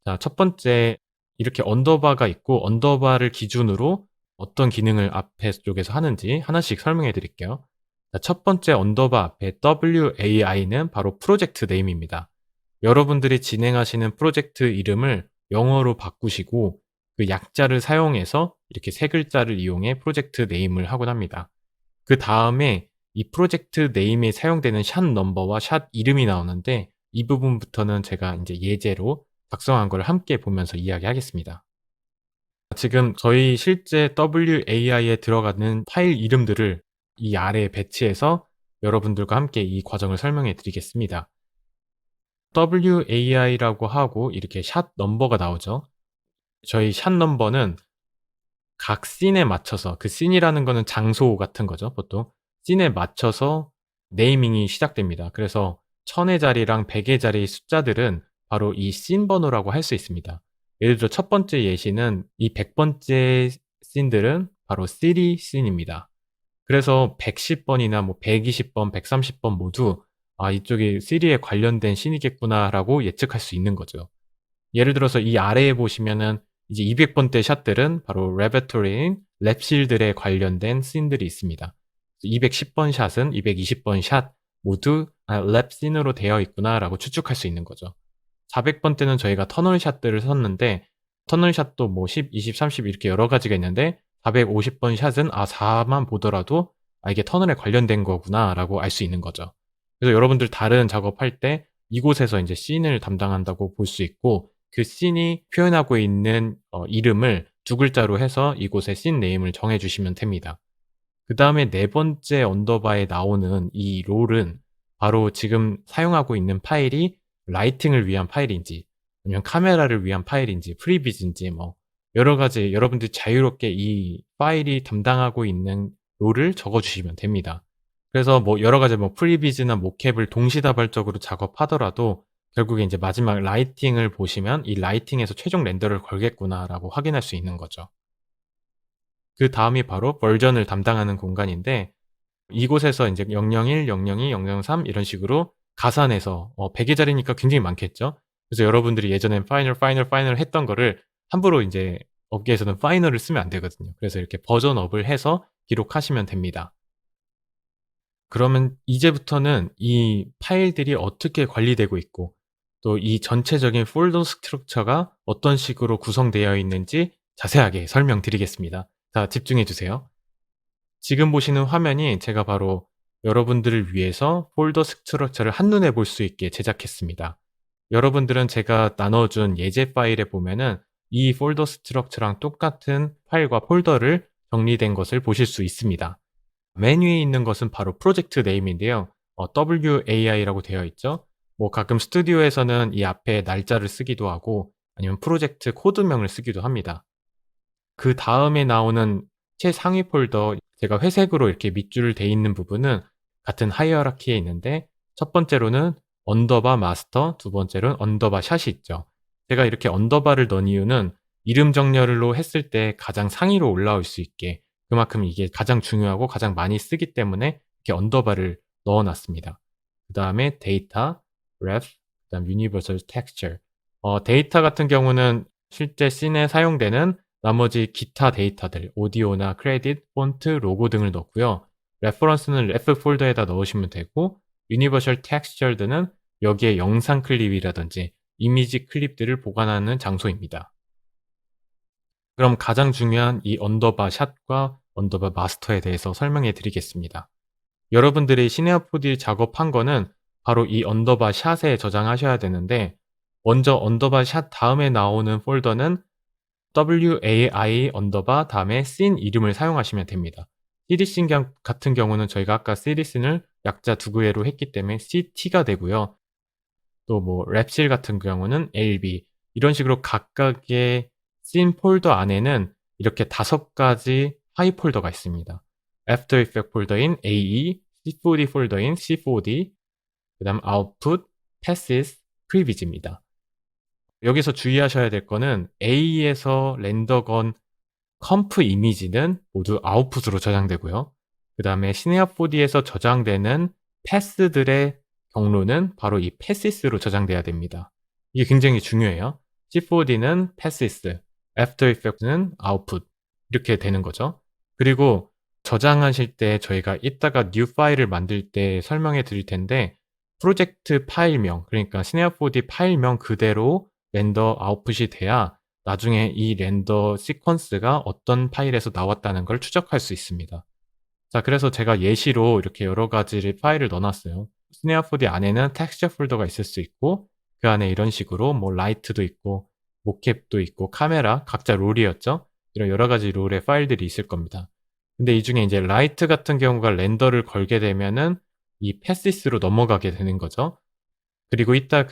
자, 첫 번째 이렇게 언더바가 있고, 언더바를 기준으로 어떤 기능을 앞에 쪽에서 하는지 하나씩 설명해 드릴게요. 자, 첫 번째 언더바 앞에 WAI는 바로 프로젝트 네임입니다. 여러분들이 진행하시는 프로젝트 이름을 영어로 바꾸시고 그 약자를 사용해서 이렇게 세 글자를 이용해 프로젝트 네임을 하곤 합니다. 그 다음에 이 프로젝트 네임에 사용되는 샷 넘버와 샷 이름이 나오는데, 이 부분부터는 제가 이제 예제로 작성한 걸 함께 보면서 이야기하겠습니다. 지금 저희 실제 WAI에 들어가는 파일 이름들을 이 아래에 배치해서 여러분들과 함께 이 과정을 설명해 드리겠습니다. WAI라고 하고 이렇게 샷 넘버가 나오죠. 저희 샷 넘버는 각 씬에 맞춰서, 그 씬이라는 거는 장소 같은 거죠, 보통. 씬에 맞춰서 네이밍이 시작됩니다. 그래서 1000의 자리랑 100의 자리 숫자들은 바로 이 씬 번호라고 할 수 있습니다. 예를 들어 첫 번째 예시는 이 100번째 씬들은 바로 시리 씬입니다. 그래서 110번이나 뭐 120번, 130번 모두 이쪽이 시리에 관련된 씬이겠구나라고 예측할 수 있는 거죠. 예를 들어서 이 아래에 보시면은 이제 200번대 샷들은 바로 레베토리인 랩실들에 관련된 씬들이 있습니다. 210번 샷은 220번 샷 모두 랩씬으로 되어 있구나라고 추측할 수 있는 거죠. 400번 때는 저희가 터널 샷들을 썼는데, 터널 샷도 뭐 10, 20, 30 이렇게 여러 가지가 있는데 450번 샷은 4만 보더라도 이게 터널에 관련된 거구나라고 알 수 있는 거죠. 그래서 여러분들 다른 작업할 때 이곳에서 이제 씬을 담당한다고 볼 수 있고, 그 씬이 표현하고 있는 이름을 두 글자로 해서 이곳에 씬 네임을 정해 주시면 됩니다. 그 다음에 네 번째 언더바에 나오는 이 롤은 바로 지금 사용하고 있는 파일이 라이팅을 위한 파일인지 아니면 카메라를 위한 파일인지 프리비즈인지 뭐 여러 가지 여러분들이 자유롭게 이 파일이 담당하고 있는 롤을 적어 주시면 됩니다. 그래서 뭐 여러 가지 뭐 프리비즈나 모캡을 동시다발적으로 작업하더라도 결국에 인제 마지막 라이팅을 보시면 '이 라이팅에서 최종 렌더를 걸겠구나.'라고 확인할 수 있는 거죠. 그다음이 바로 버전을 담당하는 공간인데 이곳에서 인제 001, 002, 003 이런 식으로 가산해서 100 개짜리니까 굉장히 많겠죠. 그래서 여러분들이 예전엔 파이널 했던 거를 함부로 인제 업계에서는 파이널을 쓰면 안 되거든요. 그래서 이렇게 버전업을 해서 기록하시면 됩니다. 그러면 이제부터는 이 파일들이 어떻게 관리되고 있고 또 이 전체적인 폴더 스트럭처가 어떤 식으로 구성되어 있는지 자세하게 설명드리겠습니다. 자, 집중해 주세요. 지금 보시는 화면이 제가 바로 여러분들을 위해서 폴더 스트럭처를 한눈에 볼 수 있게 제작했습니다. 여러분들은 제가 나눠준 예제 파일에 보면은 이 폴더 스트럭처랑 똑같은 파일과 폴더를 정리된 것을 보실 수 있습니다. 맨 위에 있는 것은 바로 프로젝트 네임인데요. WAI라고 되어 있죠. 뭐 가끔 스튜디오에서는 이 앞에 날짜를 쓰기도 하고 아니면 프로젝트 코드명을 쓰기도 합니다. 그다음에 나오는 최상위 폴더 제가 회색으로 이렇게 밑줄 돼 있는 부분은 같은 하이어라키에 있는데 첫 번째로는 언더바 마스터, 두 번째로는 언더바 샷이 있죠. 제가 이렇게 언더바를 넣은 이유는 이름 정렬로 했을 때 가장 상위로 올라올 수 있게 그만큼 이게 가장 중요하고 가장 많이 쓰기 때문에 이렇게 언더바를 넣어 놨습니다. 그다음에 데이터, ref, 그다음 universal texture. 데이터 같은 경우는 실제 씬에 사용되는 나머지 기타 데이터들, 오디오나 크레딧, 폰트, 로고 등을 넣고요. 레퍼런스는 ref 폴더에다 넣으시면 되고 유니버셜 텍스처드는 여기에 영상 클립이라든지 이미지 클립들을 보관하는 장소입니다. 그럼 가장 중요한 이 언더바 샷과 언더바 마스터에 대해서 설명해 드리겠습니다. 여러분들이 시네어 4D 작업한 거는 바로 이 언더바 샷에 저장하셔야 되는데 먼저 언더바 샷 다음에 나오는 폴더는 WAI 언더바 다음에 씬 이름을 사용하시면 됩니다. 시리씬 같은 경우는 저희가 아까 시리씬을 약자 두 개로 했기 때문에 CT가 되고요. 또 뭐 랩실 같은 경우는 LB 이런 식으로 각각의 씬 폴더 안에는 이렇게 5가지 하이 폴더가 있습니다. 애프터 이펙트 폴더인 AE, C4D 폴더인 C4D, 그다음 아웃풋, 패시스, 프리비즈입니다. 여기서 주의하셔야 될 거는 A에서 렌더건 컴프 이미지는 모두 아웃풋으로 저장되고요. 그다음에 시네어 4D에서 저장되는 패스들의 경로는 바로 이 패시스로 저장돼야 됩니다. 이게 굉장히 중요해요. C4D는 패시스, 애프터 이펙트는 아웃풋 이렇게 되는 거죠. 그리고 저장하실 때 저희가 이따가 뉴 파일을 만들 때 설명해 드릴 텐데 프로젝트 파일명 그러니까 시네어 4D 파일명 그대로 렌더 아웃풋이 돼야 나중에 이 렌더 시퀀스가 어떤 파일에서 나왔다는 걸 추적할 수 있습니다. 자, 그래서 제가 예시로 이렇게 여러 가지를 파일을 넣어 놨어요. 시네어 4D 안에는 텍스처 폴더가 있을 수 있고 그 안에 이런 식으로 뭐 라이트도 있고 모캡도 있고 카메라 각자 롤이었죠. 이런 여러 가지 롤의 파일들이 있을 겁니다. 근데 이 중에 이제 라이트 같은 경우가 렌더를 걸게 되면은 이 패시스로 넘어가게 되는 거죠. 그리고 이따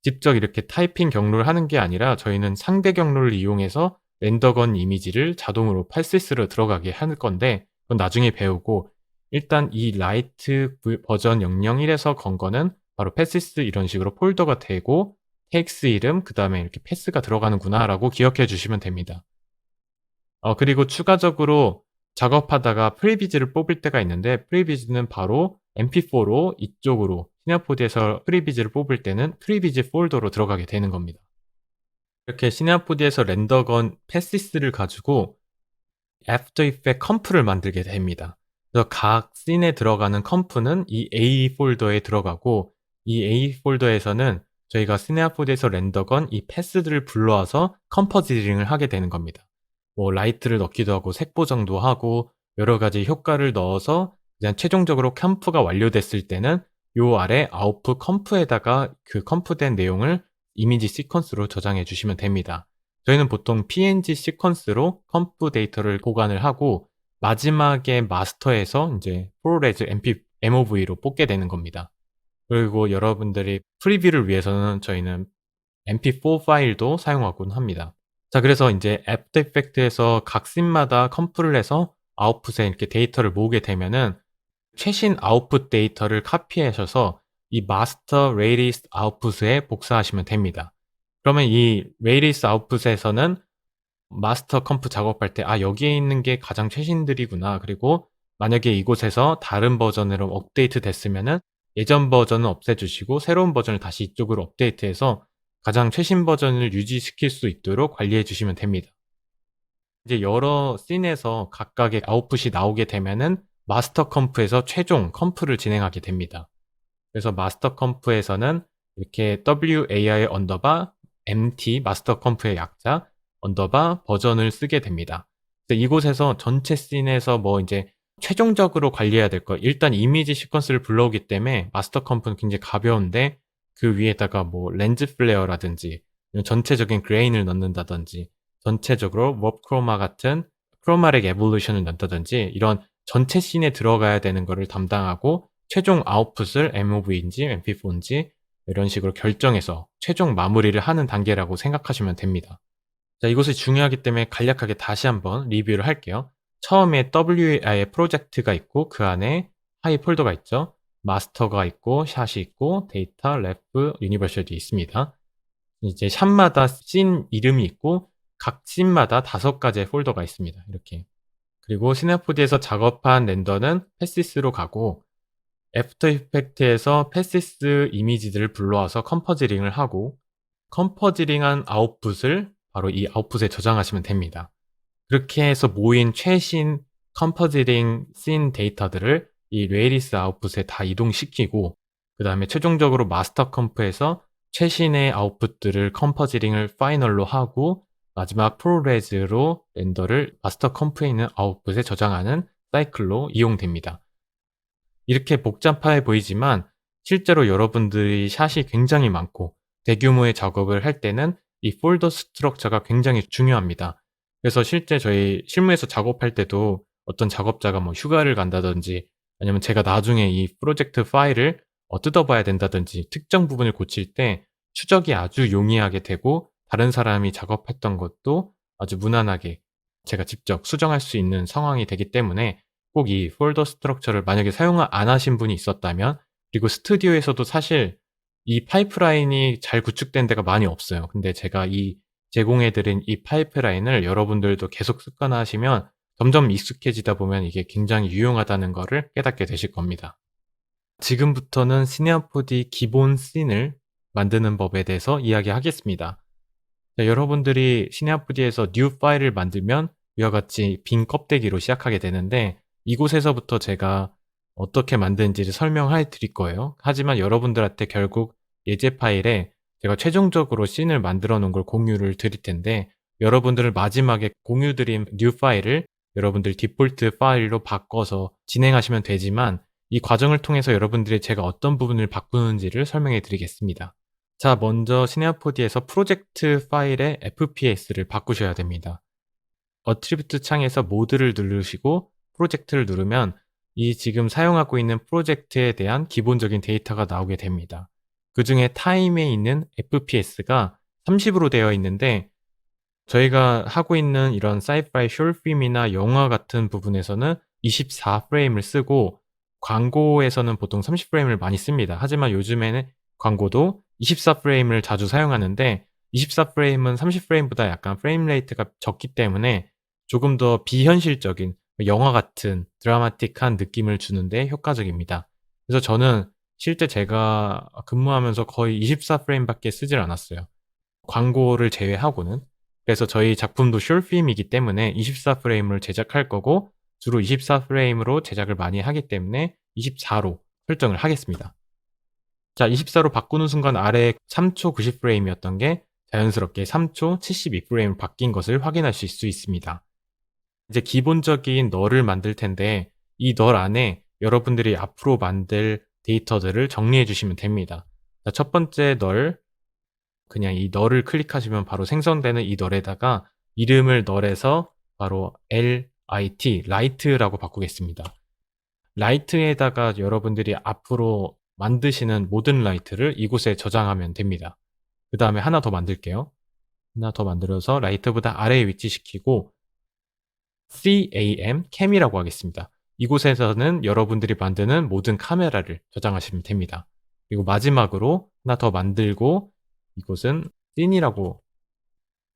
직접 이렇게 타이핑 경로를 하는 게 아니라 저희는 상대 경로를 이용해서 렌더건 이미지를 자동으로 패시스로 들어가게 할 건데 그건 나중에 배우고 일단 이 라이트 버전 001에서 건 거는 바로 패시스 이런 식으로 폴더가 되고 텍스 이름 그다음에 이렇게 패스가 들어가는구나라고 기억해 주시면 됩니다. 그리고 추가적으로 작업하다가 프리비즈를 뽑을 때가 있는데 프리비즈는 바로 mp4로 이쪽으로 시네어포드에서 프리비즈를 뽑을 때는 프리비즈 폴더로 들어가게 되는 겁니다. 이렇게 시네어포드에서 렌더건 패시스를 가지고 애프터 이펙트 컴프를 만들게 됩니다. 그래서 각 씬에 들어가는 컴프는 이 A 폴더에 들어가고 이 A 폴더에서는 저희가 시네어포드에서 렌더건 이 패스들을 불러와서 컴포지링을 하게 되는 겁니다. 뭐 라이트를 넣기도 하고 색 보정도 하고 여러 가지 효과를 넣어서 그냥 최종적으로 컴프가 완료됐을 때는 요 아래 아웃풋 컴프에다가 그 컴프된 내용을 이미지 시퀀스로 저장해 주시면 됩니다. 저희는 보통 PNG 시퀀스로 컴프 데이터를 보관을 하고 마지막에 마스터에서 이제 프로레즈 MOV로 뽑게 되는 겁니다. 그리고 여러분들이 프리뷰를 위해서는 저희는 MP4 파일도 사용하곤 합니다. 자, 그래서 인제 애프터 이펙트에서 각 씬마다 컴프를 해서 아웃풋에 이렇게 데이터를 모으게 되면은 최신 아웃풋 데이터를 카피하셔서 이 마스터 레이리스 아웃풋에 복사하시면 됩니다. 그러면 이 레이리스 아웃풋에서는 마스터 컴프 작업할 때 '아, 여기에 있는 게 가장 최신들이구나.' 그리고 만약에 이곳에서 다른 버전으로 업데이트 됐으면은 예전 버전은 없애 주시고 새로운 버전을 다시 이쪽으로 업데이트해서 가장 최신 버전을 유지시킬 수 있도록 관리해 주시면 됩니다. 이제 여러 씬에서 각각의 아웃풋이 나오게 되면은 마스터 컴프에서 최종 컴프를 진행하게 됩니다. 그래서 마스터 컴프에서는 이렇게 WAI_MT 마스터 컴프의 약자 버전을 쓰게 됩니다. 그래서 이곳에서 전체 씬에서 뭐 인제 최종적으로 관리해야 될 거, 일단 이미지 시퀀스를 불러오기 때문에 마스터 컴프는 굉장히 가벼운데 그 위에다가 뭐 렌즈 플레어라든지 전체적인 그레인을 넣는다든지 전체적으로 워프 크로마 같은 크로마tic 에볼루션을 넣는다든지 이런 전체 씬에 들어가야 되는 거를 담당하고 최종 아웃풋을 MOV인지 MP4인지 이런 식으로 결정해서 최종 마무리를 하는 단계라고 생각하시면 됩니다. 자, 이것이 중요하기 때문에 간략하게 다시 한번 리뷰를 할게요. 처음에 WA의 프로젝트가 있고 그 안에 파일 폴더가 있죠. 마스터가 있고 샷이 있고 데이터, 래프, 유니버셜이 있습니다. 이제 샷마다 씬 이름이 있고 각 씬마다 5가지의 폴더가 있습니다. 이렇게. 그리고 시네포드에서 작업한 렌더는 패시스로 가고 애프터 이펙트에서 패시스 이미지들을 불러와서 컴포지링을 하고 컴포지링한 아웃풋을 바로 이 아웃풋에 저장하시면 됩니다. 그렇게 해서 모인 최신 컴포지링 씬 데이터들을 이 레이리스 아웃풋에 다 이동시키고 그 다음에 최종적으로 마스터 컴프에서 최신의 아웃풋들을 컴포지링을 파이널로 하고 마지막 프로레즈로 렌더를 마스터 컴프에 있는 아웃풋에 저장하는 사이클로 이용됩니다. 이렇게 복잡해 보이지만 실제로 여러분들이 샷이 굉장히 많고 대규모의 작업을 할 때는 이 폴더 스트럭처가 굉장히 중요합니다. 그래서 실제 저희 실무에서 작업할 때도 어떤 작업자가 뭐 휴가를 간다든지 아니면 제가 나중에 이 프로젝트 파일을 뜯어봐야 된다든지 특정 부분을 고칠 때 추적이 아주 용이하게 되고 다른 사람이 작업했던 것도 아주 무난하게 제가 직접 수정할 수 있는 상황이 되기 때문에 꼭 이 폴더 스트럭처를 만약에 사용 안 하신 분이 있었다면, 그리고 스튜디오에서도 사실 이 파이프라인이 잘 구축된 데가 많이 없어요. 근데 제가 이 제공해 드린 이 파이프라인을 여러분들도 계속 습관화하시면 점점 익숙해지다 보면 이게 굉장히 유용하다는 거를 깨닫게 되실 겁니다. 지금부터는 시네어포디 기본 씬을 만드는 법에 대해서 이야기하겠습니다. 자, 여러분들이 시네어포디에서 뉴 파일을 만들면 이와 같이 빈 껍데기로 시작하게 되는데 이곳에서부터 제가 어떻게 만드는지를 설명해 드릴 거예요. 하지만 여러분들한테 결국 예제 파일에 제가 최종적으로 씬을 만들어 놓은 걸 공유를 드릴 텐데 여러분들은 마지막에 공유 드린 뉴 파일을 여러분들 디폴트 파일로 바꿔서 진행하시면 되지만 이 과정을 통해서 여러분들이 제가 어떤 부분을 바꾸는지를 설명해 드리겠습니다. 자, 먼저 시네어포디에서 프로젝트 파일의 FPS를 바꾸셔야 됩니다. 어트리뷰트 창에서 모드를 누르시고 프로젝트를 누르면 이 지금 사용하고 있는 프로젝트에 대한 기본적인 데이터가 나오게 됩니다. 그 중에 타임에 있는 FPS가 30으로 되어 있는데 저희가 하고 있는 이런 사이파이 숏필름이나 영화 같은 부분에서는 24프레임을 쓰고 광고에서는 보통 30프레임을 많이 씁니다. 하지만 요즘에는 광고도 24프레임을 자주 사용하는데 24프레임은 30프레임보다 약간 프레임 레이트가 적기 때문에 조금 더 비현실적인 영화 같은 드라마틱한 느낌을 주는데 효과적입니다. 그래서 저는 실제 제가 근무하면서 거의 24프레임밖에 쓰질 않았어요. 광고를 제외하고는. 그래서 저희 작품도 숏필름이기 때문에 24프레임을 제작할 거고 주로 24프레임으로 제작을 많이 하기 때문에 24로 설정을 하겠습니다. 자, 24로 바꾸는 순간 아래 3초 90프레임이었던 게 자연스럽게 3초 72프레임으로 바뀐 것을 확인하실 수 있습니다. 이제 기본적인 널을 만들 텐데 이 널 안에 여러분들이 앞으로 만들 데이터들을 정리해 주시면 됩니다. 자, 첫 번째 널, 그냥 이 널을 클릭하시면 바로 생성되는 이 널에다가 이름을 널에서 바로 L IT, 라이트라고 바꾸겠습니다. 라이트에다가 여러분들이 앞으로 만드시는 모든 라이트를 이곳에 저장하면 됩니다. 그 다음에 하나 더 만들게요. 하나 더 만들어서 라이트보다 아래에 위치시키고 cam이라고 하겠습니다. 이곳에서는 여러분들이 만드는 모든 카메라를 저장하시면 됩니다. 그리고 마지막으로 하나 더 만들고 이곳은 scene이라고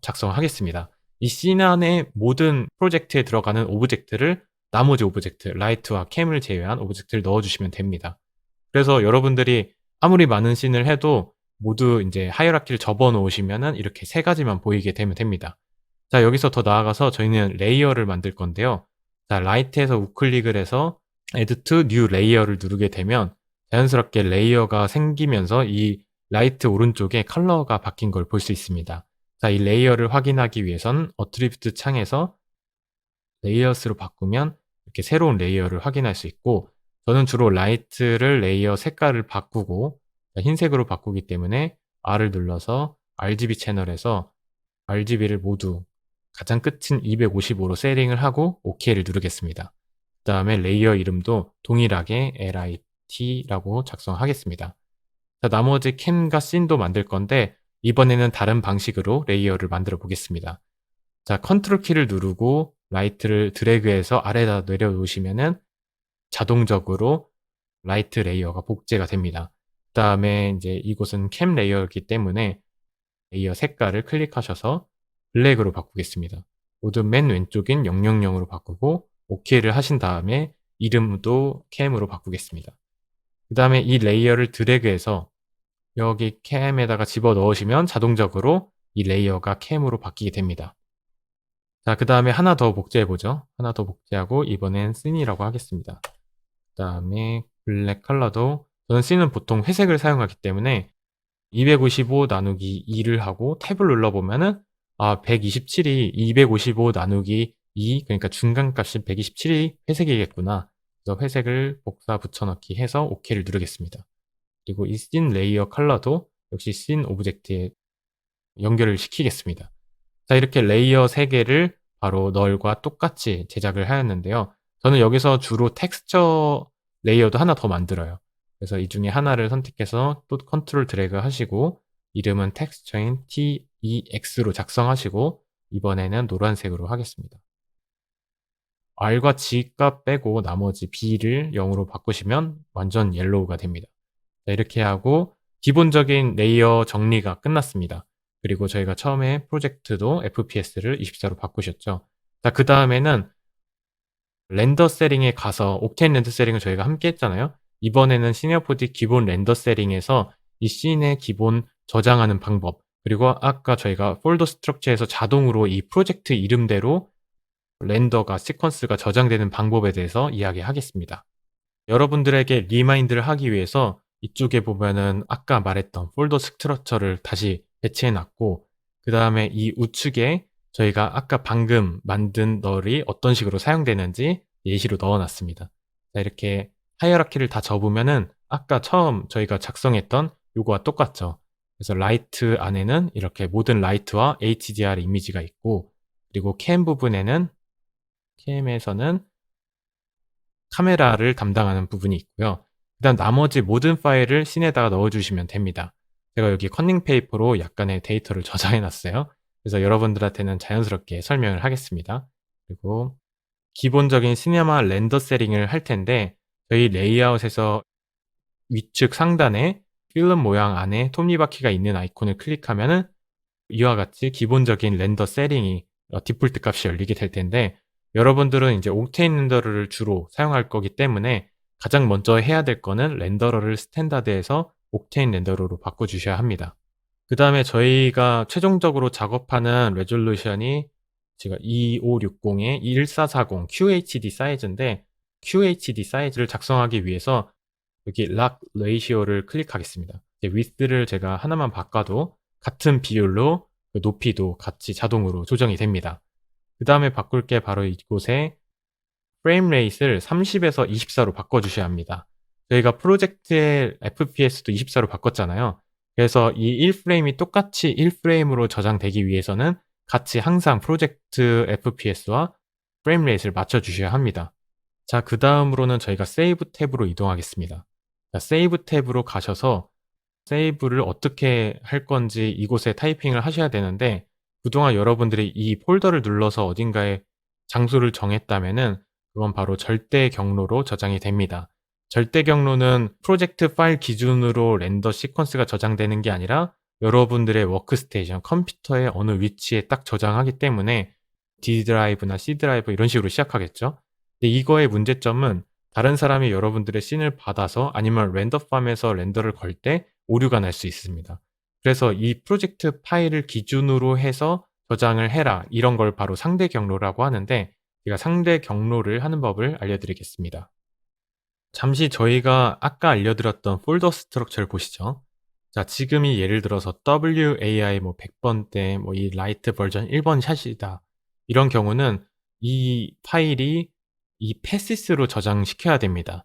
작성하겠습니다. 이 씬 안에 모든 프로젝트에 들어가는 오브젝트를 나머지 오브젝트, 라이트와 캠을 제외한 오브젝트를 넣어주시면 됩니다. 그래서 여러분들이 아무리 많은 씬을 해도 모두 이제 하이어라키를 접어 놓으시면은 이렇게 세 가지만 보이게 되면 됩니다. 자, 여기서 더 나아가서 저희는 레이어를 만들 건데요. 자, 라이트에서 우클릭을 해서 Add to New Layer를 누르게 되면 자연스럽게 레이어가 생기면서 이 라이트 오른쪽에 컬러가 바뀐 걸 볼 수 있습니다. 자, 이 레이어를 확인하기 위해선 어트리뷰트 창에서 레이어스로 바꾸면 이렇게 새로운 레이어를 확인할 수 있고, 저는 주로 라이트를 레이어 색깔을 바꾸고 흰색으로 바꾸기 때문에 R을 눌러서 RGB 채널에서 RGB를 모두 가장 끝인 255로 세팅을 하고 OK를 누르겠습니다. 그 다음에 레이어 이름도 동일하게 LIT라고 작성하겠습니다. 자, 나머지 캠과 씬도 만들 건데 이번에는 다른 방식으로 레이어를 만들어 보겠습니다. 자, 컨트롤 키를 누르고 라이트를 드래그해서 아래다 내려놓으시면은 자동적으로 라이트 레이어가 복제가 됩니다. 그 다음에 이제 이곳은 캠 레이어이기 때문에 레이어 색깔을 클릭하셔서 블랙으로 바꾸겠습니다. 모두 맨 왼쪽인 000으로 바꾸고 OK를 하신 다음에 이름도 캠으로 바꾸겠습니다. 그 다음에 이 레이어를 드래그해서 여기 캠에다가 집어 넣으시면 자동적으로 이 레이어가 캠으로 바뀌게 됩니다. 자, 그 다음에 하나 더 복제해보죠. 하나 더 복제하고 이번엔 씬이라고 하겠습니다. 그 다음에 블랙 컬러도 저는 씬은 보통 회색을 사용하기 때문에 255 나누기 2를 하고 탭을 눌러보면은 127이 255 나누기 2, 그러니까 중간값이 127이 회색이겠구나. 그래서 회색을 복사 붙여넣기 해서 OK를 누르겠습니다. 그리고 이 씬 레이어 컬러도 역시 씬 오브젝트에 연결을 시키겠습니다. 자, 이렇게 레이어 3개를 바로 널과 똑같이 제작을 하였는데요. 저는 여기서 주로 텍스처 레이어도 하나 더 만들어요. 그래서 이 중에 하나를 선택해서 또 컨트롤 드래그 하시고 이름은 텍스처인 TEX로 작성하시고 이번에는 노란색으로 하겠습니다. R과 G 값 빼고 나머지 B를 0으로 바꾸시면 완전 옐로우가 됩니다. 자, 이렇게 하고 기본적인 레이어 정리가 끝났습니다. 그리고 저희가 처음에 프로젝트도 FPS를 24로 바꾸셨죠. 자, 그 다음에는 렌더 세팅에 가서 옵테인 렌더 세팅을 저희가 함께 했잖아요. 이번에는 시니어포디 기본 렌더 세팅에서 이 씬의 기본 저장하는 방법, 그리고 아까 저희가 폴더 스트럭처에서 자동으로 이 프로젝트 이름대로 렌더가 시퀀스가 저장되는 방법에 대해서 이야기하겠습니다. 여러분들에게 리마인드를 하기 위해서 이쪽에 보면은 아까 말했던 폴더 스트럭처를 다시 배치해 놨고, 그 다음에 이 우측에 저희가 아까 방금 만든 널이 어떤 식으로 사용되는지 예시로 넣어 놨습니다. 자, 이렇게 하이어라키를 다 접으면은 아까 처음 저희가 작성했던 요거와 똑같죠. 그래서 라이트 안에는 이렇게 모든 라이트와 HDR 이미지가 있고, 그리고 캠 부분에는 캠에서는 카메라를 담당하는 부분이 있고요. 그 다음 나머지 모든 파일을 씬에다가 넣어주시면 됩니다. 제가 여기 커닝 페이퍼로 약간의 데이터를 저장해 놨어요. 그래서 여러분들한테는 자연스럽게 설명을 하겠습니다. 그리고 기본적인 시네마 렌더 세팅을 할 텐데 저희 레이아웃에서 위측 상단에 필름 모양 안에 톱니바퀴가 있는 아이콘을 클릭하면은 이와 같이 기본적인 렌더 세팅이 디폴트 값이 열리게 될 텐데, 여러분들은 이제 옥테인 렌더러를 주로 사용할 거기 때문에 가장 먼저 해야 될 거는 렌더러를 스탠다드에서 옥테인 렌더러로 바꿔주셔야 합니다. 그 다음에 저희가 최종적으로 작업하는 레졸루션이 제가 2560에 1440 QHD 사이즈인데, QHD 사이즈를 작성하기 위해서 여기 락 레이시오를 클릭하겠습니다. width를 제가 하나만 바꿔도 같은 비율로 그 높이도 같이 자동으로 조정이 됩니다. 그 다음에 바꿀 게 바로 이곳에 프레임 레이트를 30에서 24로 바꿔주셔야 합니다. 저희가 프로젝트의 FPS도 24로 바꿨잖아요. 그래서 이 1프레임이 똑같이 1프레임으로 저장되기 위해서는 같이 항상 프로젝트 FPS와 프레임 레이트를 맞춰 주셔야 합니다. 자, 그다음으로는 저희가 세이브 탭으로 이동하겠습니다. 자, 세이브 탭으로 가셔서 세이브를 어떻게 할 건지 이곳에 타이핑을 하셔야 되는데, 그동안 여러분들이 이 폴더를 눌러서 어딘가에 장소를 정했다면은 그건 바로 절대 경로로 저장이 됩니다. 절대 경로는 프로젝트 파일 기준으로 렌더 시퀀스가 저장되는 게 아니라 여러분들의 워크스테이션, 컴퓨터의 어느 위치에 딱 저장하기 때문에 D 드라이브나 C 드라이브 이런 식으로 시작하겠죠. 근데 이거의 문제점은 다른 사람이 여러분들의 씬을 받아서 아니면 렌더팜에서 렌더를 걸 때 오류가 날 수 있습니다. 그래서 이 프로젝트 파일을 기준으로 해서 저장을 해라, 이런 걸 바로 상대 경로라고 하는데, 제가 상대 경로를 하는 법을 알려드리겠습니다. 잠시 저희가 아까 알려드렸던 폴더 스트럭처를 보시죠. 자, 지금이 예를 들어서 WAI 100번대 이 라이트 버전 1번 샷이다, 이런 경우는 이 파일이 이 패시스로 저장시켜야 됩니다.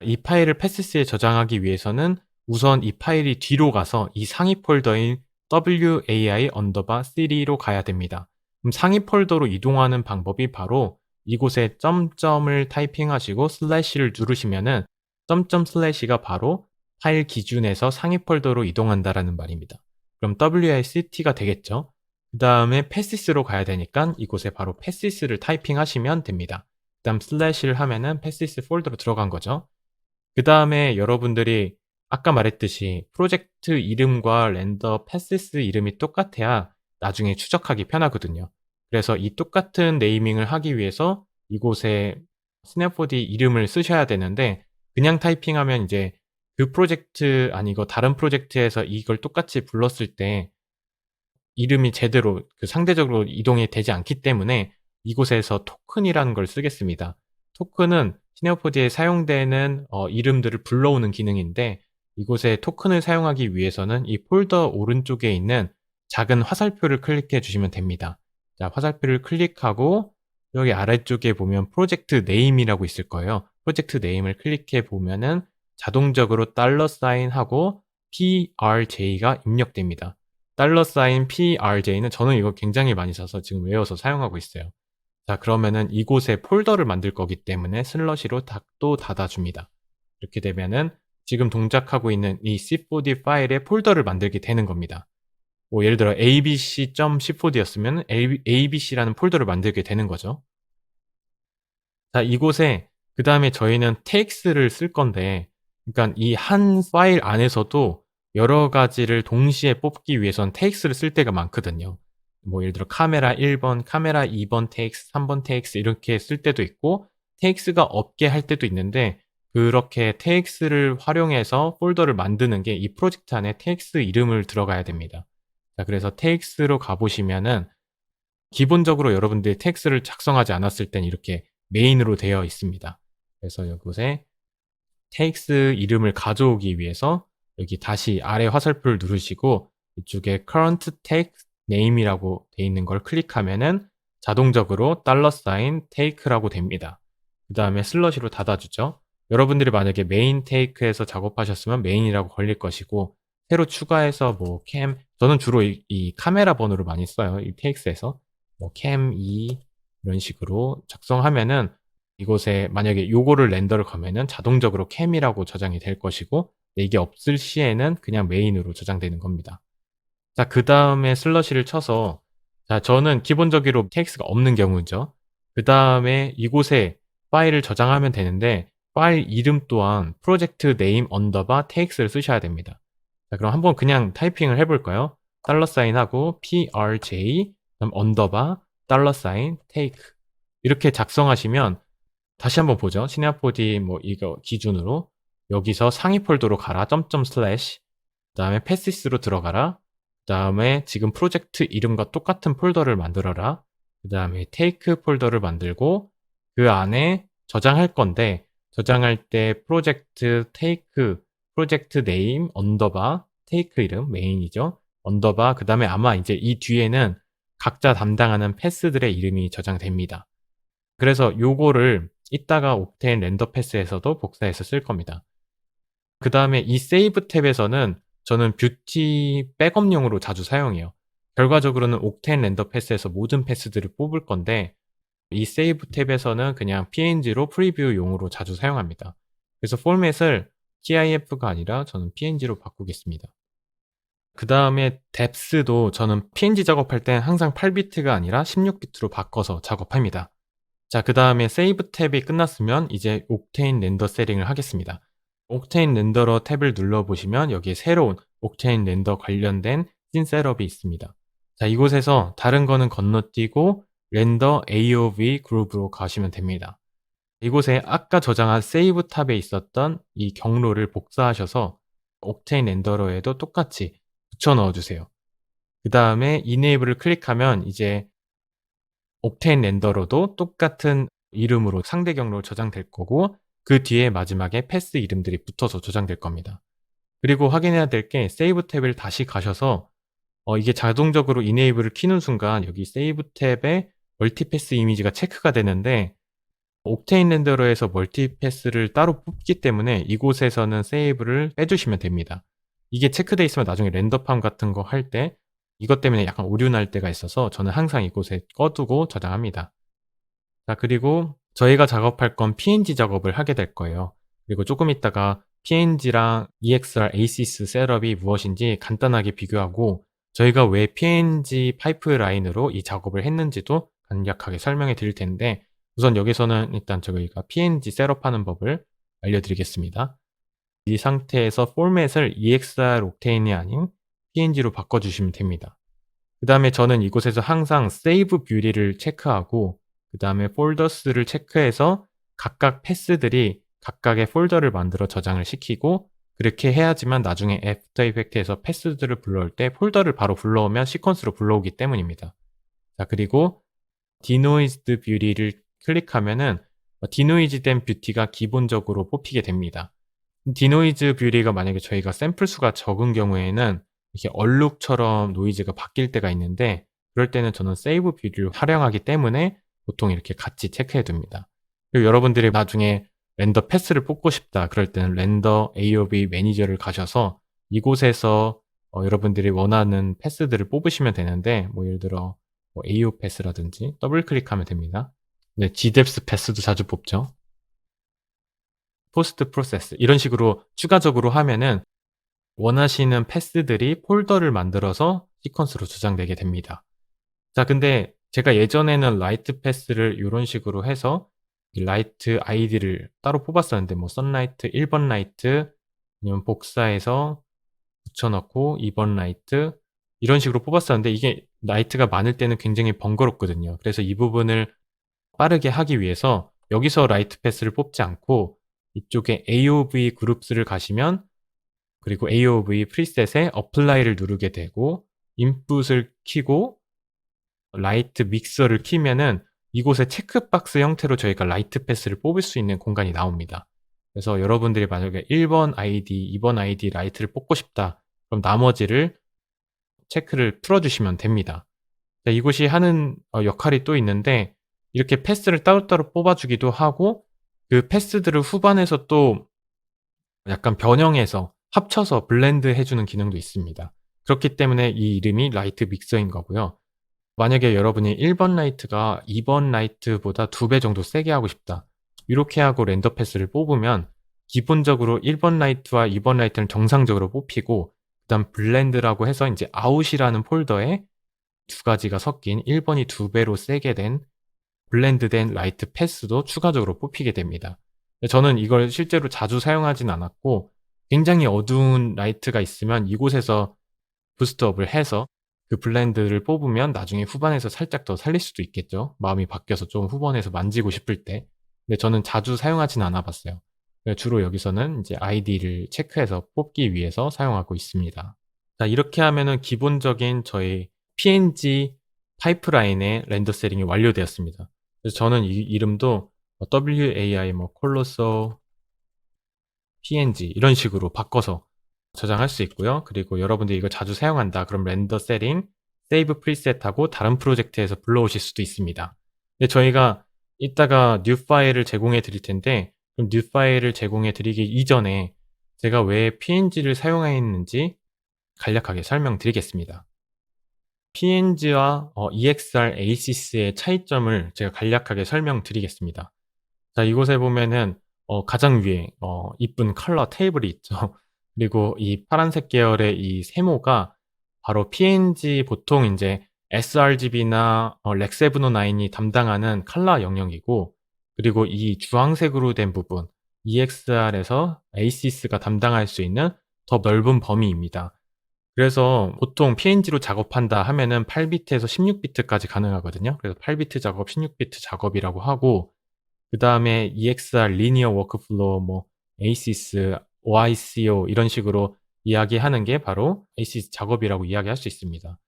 이 파일을 패시스에 저장하기 위해서는 우선 이 파일이 뒤로 가서 이 상위 폴더인 WAI_3로 가야 됩니다. 그럼 상위 폴더로 이동하는 방법이 바로 이곳에 점점을 타이핑하시고 슬래시를 누르시면은 점점 슬래시가 바로 파일 기준에서 상위 폴더로 이동한다라는 말입니다. 그럼 WACT가 되겠죠. 그 다음에 패시스로 가야 되니까 이곳에 바로 패시스를 타이핑하시면 됩니다. 그 다음 슬래시를 하면은 패시스 폴더로 들어간 거죠. 그 다음에 여러분들이 아까 말했듯이 프로젝트 이름과 렌더 패시스 이름이 똑같아야 나중에 추적하기 편하거든요. 그래서 이 똑같은 네이밍을 하기 위해서 이곳에 스냅4D 이름을 쓰셔야 되는데, 그냥 타이핑하면 이제 그 프로젝트 아니고 다른 프로젝트에서 이걸 똑같이 불렀을 때 이름이 제대로 상대적으로 이동이 되지 않기 때문에 이곳에서 토큰이라는 걸 쓰겠습니다. 토큰은 시네오포드에 사용되는 이름들을 불러오는 기능인데, 이곳에 토큰을 사용하기 위해서는 이 폴더 오른쪽에 있는 작은 화살표를 클릭해 주시면 됩니다. 자, 화살표를 클릭하고 여기 아래쪽에 보면 프로젝트 네임이라고 있을 거예요. 프로젝트 네임을 클릭해 보면은 자동적으로 달러 사인하고 PRJ가 입력됩니다. 달러 사인 PRJ는 저는 이거 굉장히 많이 써서 지금 외워서 사용하고 있어요. 자, 그러면은 이곳에 폴더를 만들 거기 때문에 슬러시로 또 닫아줍니다. 이렇게 되면은 지금 동작하고 있는 이 C4D 파일에 폴더를 만들게 되는 겁니다. 예를 들어 abc.c4d였으면 abc라는 폴더를 만들게 되는 거죠. 자, 이곳에 그 다음에 저희는 takes를 쓸 건데, 그러니까 이 한 파일 안에서도 여러 가지를 동시에 뽑기 위해선 takes를 쓸 때가 많거든요. 예를 들어 카메라 1번, 카메라 2번 takes, 3번 takes 이렇게 쓸 때도 있고, takes가 없게 할 때도 있는데, 그렇게 takes를 활용해서 폴더를 만드는 게 이 프로젝트 안에 takes 이름을 들어가야 됩니다. 자, 그래서 takes로 가보시면은 기본적으로 여러분들이 takes를 작성하지 않았을 땐 이렇게 메인으로 되어 있습니다. 그래서 이곳에 takes 이름을 가져오기 위해서 여기 다시 아래 화살표를 누르시고 이쪽에 current text name이라고 되어 있는 걸 클릭하면은 자동적으로 $take라고 됩니다. 그 다음에 슬러시로 닫아주죠. 여러분들이 만약에 main take에서 작업하셨으면 main이라고 걸릴 것이고, 새로 추가해서 저는 주로 이 카메라 번호를 많이 써요. 이 takes에서 cam 2 이런 식으로 작성하면은 이곳에 만약에 요거를 렌더를 가면은 자동적으로 캠이라고 저장이 될 것이고, 이게 없을 시에는 그냥 메인으로 저장되는 겁니다. 자, 그 다음에 슬러시를 쳐서, 자, 저는 기본적으로 텍스트가 없는 경우죠. 그 다음에 이곳에 파일을 저장하면 되는데, 파일 이름 또한 프로젝트 네임 언더바 텍스트를 쓰셔야 됩니다. 자, 그럼 한번 그냥 타이핑을 해볼까요? 달러 사인하고 PRJ 언더바 달러 사인 take 이렇게 작성하시면, 다시 한번 보죠. 시네아포디 이거 기준으로 여기서 상위 폴더로 가라 점점 슬래시, 그 다음에 패시스로 들어가라, 그 다음에 지금 프로젝트 이름과 똑같은 폴더를 만들어라, 그 다음에 take 폴더를 만들고 그 안에 저장할 건데, 저장할 때 프로젝트 take 프로젝트 네임 언더바 take 이름 메인이죠. 언더바 그 다음에 아마 이제 이 뒤에는 각자 담당하는 패스들의 이름이 저장됩니다. 그래서 요거를 이따가 옥테인 렌더 패스에서도 복사해서 쓸 겁니다. 그 다음에 이 세이브 탭에서는 저는 뷰티 백업용으로 자주 사용해요. 결과적으로는 옥테인 렌더 패스에서 모든 패스들을 뽑을 건데, 이 세이브 탭에서는 그냥 png로 프리뷰용으로 자주 사용합니다. 그래서 포맷을 TIF가 아니라 저는 png로 바꾸겠습니다. 그 다음에 depth도 저는 png 작업할 땐 항상 8비트가 아니라 16비트로 바꿔서 작업합니다. 자, 그 다음에 세이브 탭이 끝났으면 이제 옥테인 렌더 세팅을 하겠습니다. 옥테인 렌더러 탭을 눌러보시면 여기에 새로운 옥테인 렌더 관련된 씬 셋업이 있습니다. 자, 이곳에서 다른 거는 건너뛰고 렌더 AOV 그룹으로 가시면 됩니다. 이곳에 아까 저장한 세이브 탑에 있었던 이 경로를 복사하셔서 옥테인 렌더러에도 똑같이 붙여 넣어주세요. 그 다음에 이네이블을 클릭하면 이제 옥테인 렌더러도 똑같은 이름으로 상대 경로로 저장될 거고 그 뒤에 마지막에 패스 이름들이 붙어서 저장될 겁니다. 그리고 확인해야 될 게 세이브 탭을 다시 가셔서 이게 자동적으로 이네이블을 키는 순간 여기 세이브 탭에 멀티패스 이미지가 체크가 되는데 옥테인 렌더러에서 멀티패스를 따로 뽑기 때문에 이곳에서는 세이브를 빼주시면 됩니다. 이게 체크되어 있으면 나중에 렌더팜 같은 거 할 때 이것 때문에 약간 오류 날 때가 있어서 저는 항상 이곳에 꺼두고 저장합니다. 자, 그리고 저희가 작업할 건 PNG 작업을 하게 될 거예요. 그리고 조금 있다가 PNG랑 EXR ASYS 셋업이 무엇인지 간단하게 비교하고 저희가 왜 PNG 파이프라인으로 이 작업을 했는지도 간략하게 설명해 드릴 텐데 우선 여기서는 일단 저희가 PNG 셋업하는 법을 알려드리겠습니다. 이 상태에서 포맷을 EXR 옥테인이 아닌 PNG로 바꿔주시면 됩니다. 그 다음에 저는 이곳에서 항상 세이브 뷰리를 체크하고 그 다음에 폴더스를 체크해서 각각 패스들이 각각의 폴더를 만들어 저장을 시키고 그렇게 해야지만 나중에 애프터 이펙트에서 패스들을 불러올 때 폴더를 바로 불러오면 시퀀스로 불러오기 때문입니다. 자, 그리고 디노이즈드 뷰리를 클릭하면은 디노이즈된 뷰티가 기본적으로 뽑히게 됩니다. 디노이즈 뷰리가 만약에 저희가 샘플 수가 적은 경우에는 이렇게 얼룩처럼 노이즈가 바뀔 때가 있는데 그럴 때는 저는 세이브 뷰리를 활용하기 때문에 보통 이렇게 같이 체크해 둡니다. 그리고 여러분들이 나중에 렌더 패스를 뽑고 싶다 그럴 때는 렌더 AOV 매니저를 가셔서 이곳에서 여러분들이 원하는 패스들을 뽑으시면 되는데 뭐 예를 들어 AO 패스라든지 더블 클릭하면 됩니다. 네, GDEPS 패스도 자주 뽑죠. 포스트 프로세스 이런 식으로 추가적으로 하면은 원하시는 패스들이 폴더를 만들어서 시퀀스로 저장되게 됩니다. 자, 근데 제가 예전에는 라이트 패스를 이런 식으로 해서 라이트 아이디를 따로 뽑았었는데 뭐 선라이트 1번 라이트 아니면 복사해서 붙여넣고 2번 라이트 이런 식으로 뽑았었는데 이게 라이트가 많을 때는 굉장히 번거롭거든요. 그래서 이 부분을 빠르게 하기 위해서 여기서 라이트 패스를 뽑지 않고 이쪽에 AOV 그룹스를 가시면 그리고 AOV 프리셋에 어플라이를 누르게 되고 인풋을 키고 라이트 믹서를 키면은 이곳에 체크박스 형태로 저희가 라이트 패스를 뽑을 수 있는 공간이 나옵니다. 그래서 여러분들이 만약에 1번 아이디, 2번 아이디 라이트를 뽑고 싶다. 그럼 나머지를 체크를 풀어주시면 됩니다. 자, 이곳이 하는 역할이 또 있는데 이렇게 패스를 따로따로 뽑아주기도 하고 그 패스들을 후반에서 또 약간 변형해서 합쳐서 블렌드 해주는 기능도 있습니다. 그렇기 때문에 이 이름이 라이트 믹서인 거고요. 만약에 여러분이 1번 라이트가 2번 라이트보다 2배 정도 세게 하고 싶다. 이렇게 하고 렌더 패스를 뽑으면 기본적으로 1번 라이트와 2번 라이트는 정상적으로 뽑히고 그 다음 블렌드라고 해서 이제 아웃이라는 폴더에 두 가지가 섞인 1번이 2배로 세게 된 블렌드된 라이트 패스도 추가적으로 뽑히게 됩니다. 저는 이걸 실제로 자주 사용하진 않았고 굉장히 어두운 라이트가 있으면 이곳에서 부스트업을 해서 그 블렌드를 뽑으면 나중에 후반에서 살짝 더 살릴 수도 있겠죠. 마음이 바뀌어서 좀 후반에서 만지고 싶을 때. 근데 저는 자주 사용하진 않아 봤어요. 주로 여기서는 이제 아이디를 체크해서 뽑기 위해서 사용하고 있습니다. 자, 이렇게 하면은 기본적인 저희 PNG 파이프라인의 렌더 셋팅이 완료되었습니다. 그래서 저는 이 이름도 WAI 콜로소 PNG 이런 식으로 바꿔서 저장할 수 있고요. 그리고 여러분들이 이걸 자주 사용한다. 그럼 렌더 세팅, 세이브 프리셋하고 다른 프로젝트에서 불러오실 수도 있습니다. 근데 저희가 이따가 뉴 파일을 제공해 드릴 텐데 그럼 뉴 파일을 제공해 드리기 이전에 제가 왜 PNG를 사용했는지 간략하게 설명드리겠습니다. PNG와 EXR ASYS의 차이점을 제가 간략하게 설명드리겠습니다. 자, 이곳에 보면은 가장 위에 이쁜 컬러 테이블이 있죠. 그리고 이 파란색 계열의 이 세모가 바로 PNG 보통 인제 sRGB나 렉709이 담당하는 컬러 영역이고, 그리고 이 주황색으로 된 부분 EXR에서 ASYS가 담당할 수 있는 더 넓은 범위입니다. 그래서 보통 PNG로 작업한다 하면은 8비트에서 16비트까지 가능하거든요. 그래서 8비트 작업, 16비트 작업이라고 하고, 그다음에 EXR 리니어 워크플로우, 뭐 ASYS, OICO 이런 식으로 이야기하는 게 바로 ASYS 작업이라고 이야기할 수 있습니다.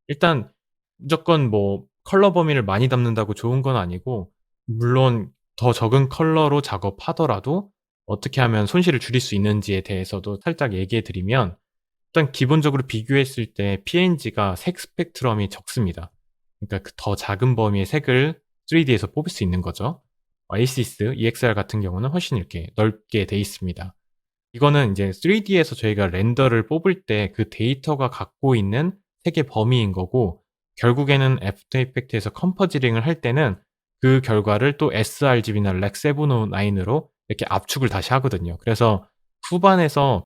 일단 무조건 뭐 컬러 범위를 많이 담는다고 좋은 건 아니고, 물론 더 적은 컬러로 작업하더라도 어떻게 하면 손실을 줄일 수 있는지에 대해서도 살짝 얘기해 드리면, 일단 기본적으로 비교했을 때 PNG가 색 스펙트럼이 적습니다. 그러니까 그 더 작은 범위의 색을 3D에서 뽑을 수 있는 거죠. ASYS, EXR 같은 경우는 훨씬 이렇게 넓게 돼 있습니다. 이거는 이제 3D에서 저희가 렌더를 뽑을 때 그 데이터가 갖고 있는 색의 범위인 거고, 결국에는 애프터 이펙트에서 컴포지링을 할 때는 그 결과를 또 sRGB나 렉709으로 이렇게 압축을 다시 하거든요. 그래서 후반에서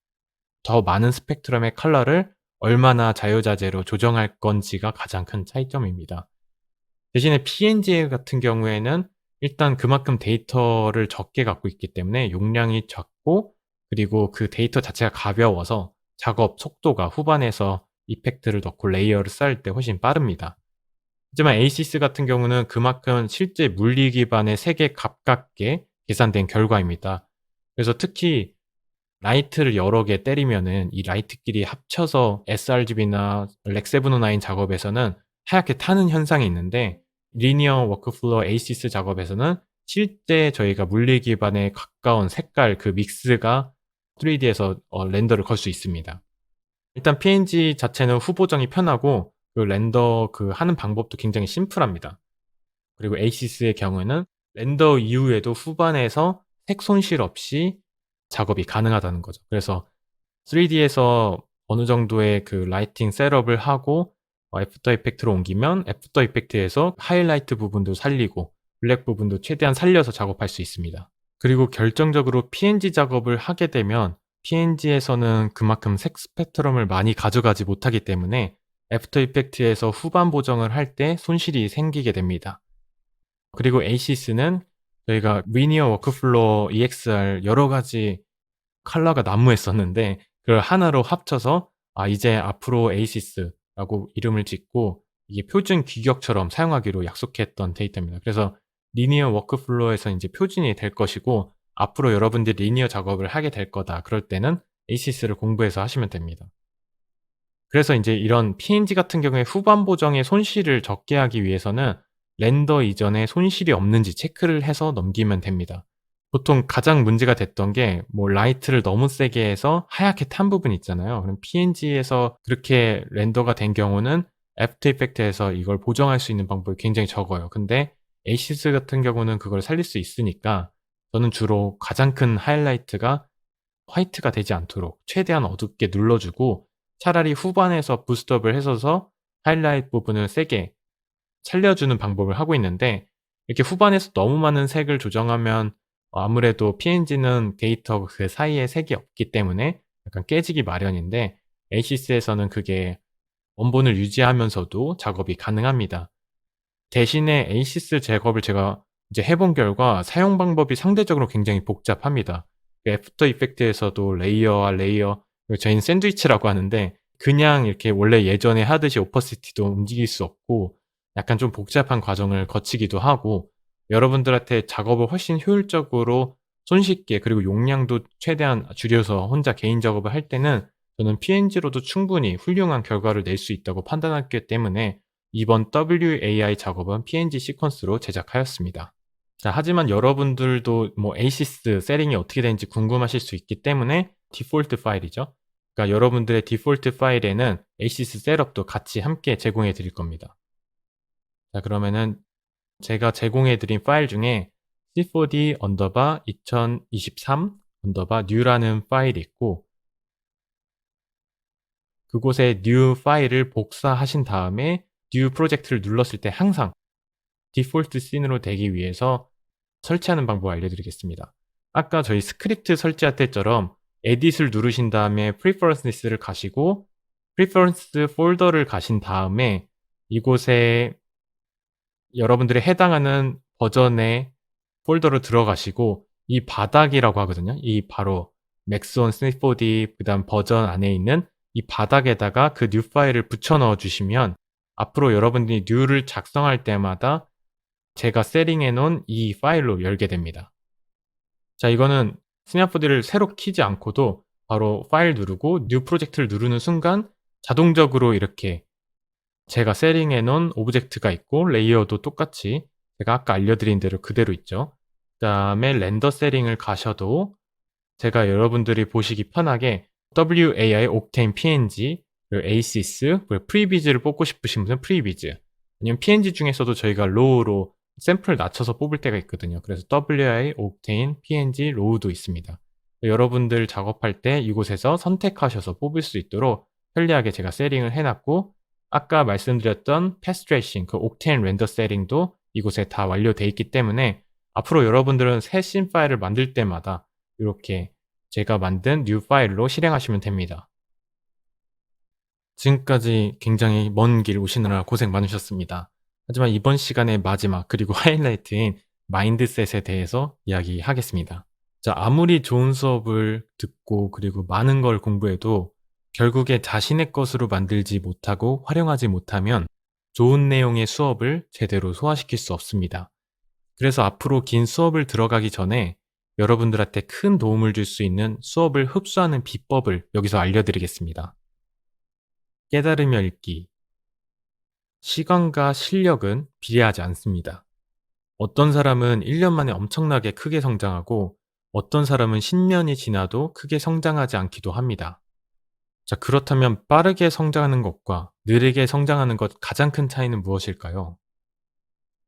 더 많은 스펙트럼의 컬러를 얼마나 자유자재로 조정할 건지가 가장 큰 차이점입니다. 대신에 PNG 같은 경우에는 일단 그만큼 데이터를 적게 갖고 있기 때문에 용량이 적고, 그리고 그 데이터 자체가 가벼워서 작업 속도가 후반에서 이펙트를 넣고 레이어를 쌓을 때 훨씬 빠릅니다. 하지만 ASYS 같은 경우는 그만큼 실제 물리 기반의 색에 가깝게 계산된 결과입니다. 그래서 특히 라이트를 여러 개 때리면은 이 라이트끼리 합쳐서 sRGB나 렉709 작업에서는 하얗게 타는 현상이 있는데, 리니어 워크플로우 ASYS 작업에서는 실제 저희가 물리 기반에 가까운 색깔 그 믹스가 3D에서 렌더를 걸 수 있습니다. 일단 PNG 자체는 후보정이 편하고, 그 렌더 그 하는 방법도 굉장히 심플합니다. 그리고 ASYS의 경우에는 렌더 이후에도 후반에서 색 손실 없이 작업이 가능하다는 거죠. 그래서 3D에서 어느 정도의 그 라이팅 셋업을 하고 애프터 이펙트로 옮기면 애프터 이펙트에서 하이라이트 부분도 살리고 블랙 부분도 최대한 살려서 작업할 수 있습니다. 그리고 결정적으로 PNG 작업을 하게 되면 PNG에서는 그만큼 색 스펙트럼을 많이 가져가지 못하기 때문에 애프터 이펙트에서 후반 보정을 할 때 손실이 생기게 됩니다. 그리고 ASYS는 저희가 리니어 워크플로우 EXR 여러 가지 컬러가 난무했었는데, 그걸 하나로 합쳐서 이제 앞으로 ASYS라고 이름을 짓고 이게 표준 규격처럼 사용하기로 약속했던 데이터입니다. 그래서 리니어 워크플로우에서 인제 표준이 될 것이고, 앞으로 여러분들이 리니어 작업을 하게 될 거다. 그럴 때는 ASYS를 공부해서 하시면 됩니다. 그래서 인제 이런 PNG 같은 경우에 후반 보정의 손실을 적게 하기 위해서는 렌더 이전에 손실이 없는지 체크를 해서 넘기면 됩니다. 보통 가장 문제가 됐던 게 뭐 라이트를 너무 세게 해서 하얗게 탄 부분 있잖아요. 그럼 PNG에서 그렇게 렌더가 된 경우는 애프터 이펙트에서 이걸 보정할 수 있는 방법이 굉장히 적어요. 근데 ASYS 같은 경우는 그걸 살릴 수 있으니까 저는 주로 가장 큰 하이라이트가 화이트가 되지 않도록 최대한 어둡게 눌러 주고, 차라리 후반에서 부스트업을 해서서 하이라이트 부분을 세게 살려주는 방법을 하고 있는데, 이렇게 후반에서 너무 많은 색을 조정하면 아무래도 PNG는 데이터 그 사이에 색이 없기 때문에 약간 깨지기 마련인데, ASYS에서는 그게 원본을 유지하면서도 작업이 가능합니다. 대신에 ASYS 작업을 제가 이제 해본 결과 사용 방법이 상대적으로 굉장히 복잡합니다. 그 애프터 이펙트에서도 레이어와 레이어, 그리고 저희는 샌드위치라고 하는데, 그냥 이렇게 원래 예전에 하듯이 오퍼시티도 움직일 수 없고 약간 좀 복잡한 과정을 거치기도 하고, 여러분들한테 작업을 훨씬 효율적으로 손쉽게 그리고 용량도 최대한 줄여서 혼자 개인 작업을 할 때는 저는 PNG로도 충분히 훌륭한 결과를 낼 수 있다고 판단했기 때문에 이번 WAI 작업은 PNG 시퀀스로 제작하였습니다. 자, 하지만 여러분들도 뭐 ASYS 세팅이 어떻게 되는지 궁금하실 수 있기 때문에 디폴트 파일이죠. 그러니까 여러분들의 디폴트 파일에는 ASYS 셋업도 같이 함께 제공해 드릴 겁니다. 자, 그러면은 제가 제공해 드린 파일 중에 c4d_2023_new라는 파일이 있고, 그곳에 new 파일을 복사하신 다음에 뉴 프로젝트를 눌렀을 때 항상 디폴트 씬으로 되기 위해서 설치하는 방법을 알려드리겠습니다. 아까 저희 스크립트 설치할 때처럼 에딧을 누르신 다음에 preferences를 가시고 preference 폴더를 가신 다음에 이곳에 여러분들이 해당하는 버전의 폴더로 들어가시고 이 바닥이라고 하거든요. 이 바로 맥스온 스니포디 그다음 버전 안에 있는 이 바닥에다가 그 뉴 파일을 붙여 넣어 주시면 앞으로 여러분들이 뉴를 작성할 때마다 제가 세팅해 놓은 이 파일로 열게 됩니다. 자, 이거는 스냅보드를 새로 키지 않고도 바로 파일 누르고 뉴 프로젝트를 누르는 순간 자동적으로 이렇게 제가 세팅해 놓은 오브젝트가 있고 레이어도 똑같이 제가 아까 알려드린 대로 그대로 있죠. 그다음에 렌더 세팅을 가셔도 제가 여러분들이 보시기 편하게 WAI 옥테인 PNG 그리고 ASYS 그리고 프리비즈를 뽑고 싶으신 분은 프리비즈 아니면 PNG 중에서도 저희가 로우로 샘플을 낮춰서 뽑을 때가 있거든요. 그래서 WAI 옥테인 PNG 로우도 있습니다. 여러분들 작업할 때 이곳에서 선택하셔서 뽑을 수 있도록 편리하게 제가 세팅을 해놨고 아까 말씀드렸던 패스트레이싱 그 옥테인 렌더 세팅도 이곳에 다 완료되어 있기 때문에 앞으로 여러분들은 새 씬 파일을 만들 때마다 이렇게 제가 만든 뉴 파일로 실행하시면 됩니다. 지금까지 굉장히 먼 길 오시느라 고생 많으셨습니다. 하지만 이번 시간의 마지막 그리고 하이라이트인 마인드셋에 대해서 이야기하겠습니다. 자, 아무리 좋은 수업을 듣고 그리고 많은 걸 공부해도 결국에 자신의 것으로 만들지 못하고 활용하지 못하면 좋은 내용의 수업을 제대로 소화시킬 수 없습니다. 그래서 앞으로 긴 수업을 들어가기 전에 여러분들한테 큰 도움을 줄 수 있는 수업을 흡수하는 비법을 여기서 알려드리겠습니다. 깨달으며 읽기. 시간과 실력은 비례하지 않습니다. 어떤 사람은 1년 만에 엄청나게 크게 성장하고 어떤 사람은 10년이 지나도 크게 성장하지 않기도 합니다. 자, 그렇다면 빠르게 성장하는 것과 느리게 성장하는 것 가장 큰 차이는 무엇일까요?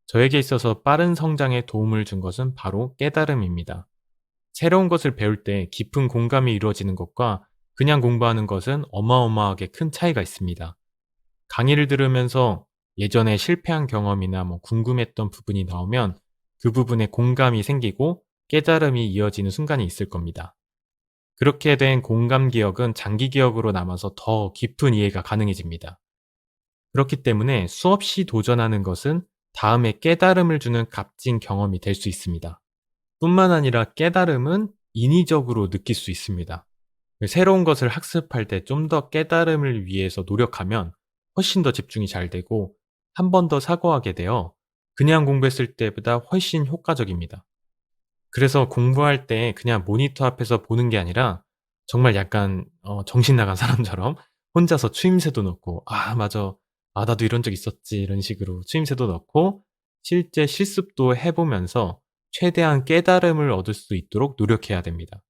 저에게 있어서 빠른 성장에 도움을 준 것은 바로 깨달음입니다. 새로운 것을 배울 때 깊은 공감이 이루어지는 것과 그냥 공부하는 것은 어마어마하게 큰 차이가 있습니다. 강의를 들으면서 예전에 실패한 경험이나 궁금했던 부분이 나오면 그 부분에 공감이 생기고 깨달음이 이어지는 순간이 있을 겁니다. 그렇게 된 공감 기억은 장기 기억으로 남아서 더 깊은 이해가 가능해집니다. 그렇기 때문에 수없이 도전하는 것은 다음에 깨달음을 주는 값진 경험이 될 수 있습니다. 뿐만 아니라 깨달음은 인위적으로 느낄 수 있습니다. 새로운 것을 학습할 때 좀 더 깨달음을 위해서 노력하면 훨씬 더 집중이 잘 되고 한 번 더 사고하게 되어 그냥 공부했을 때보다 훨씬 효과적입니다. 그래서 공부할 때 그냥 모니터 앞에서 보는 게 아니라 정말 약간 정신 나간 사람처럼 혼자서 추임새도 넣고 '아 맞아. 아 나도 이런 적 있었지.' 이런 식으로 추임새도 넣고 실제 실습도 해 보면서 최대한 깨달음을 얻을 수 있도록 노력해야 됩니다.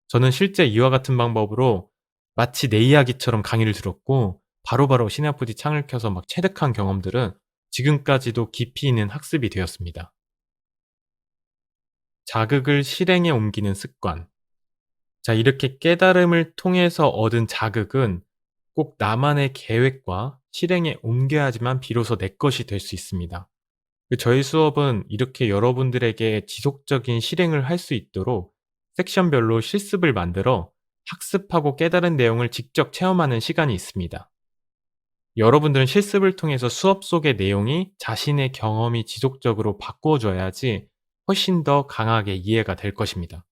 저는 실제 이와 같은 방법으로 마치 내 이야기처럼 강의를 들었고 바로바로 시나프지 창을 켜서 체득한 경험들은 지금까지도 깊이 있는 학습이 되었습니다. 자극을 실행에 옮기는 습관. 자, 이렇게 깨달음을 통해서 얻은 자극은 꼭 나만의 계획과 실행에 옮겨야지만 비로소 내 것이 될 수 있습니다. 저희 수업은 이렇게 여러분들에게 지속적인 실행을 할 수 있도록 섹션별로 실습을 만들어 학습하고 깨달은 내용을 직접 체험하는 시간이 있습니다. 여러분들은 실습을 통해서 수업 속의 내용이 자신의 경험이 지속적으로 바꿔줘야지 훨씬 더 강하게 이해가 될 것입니다.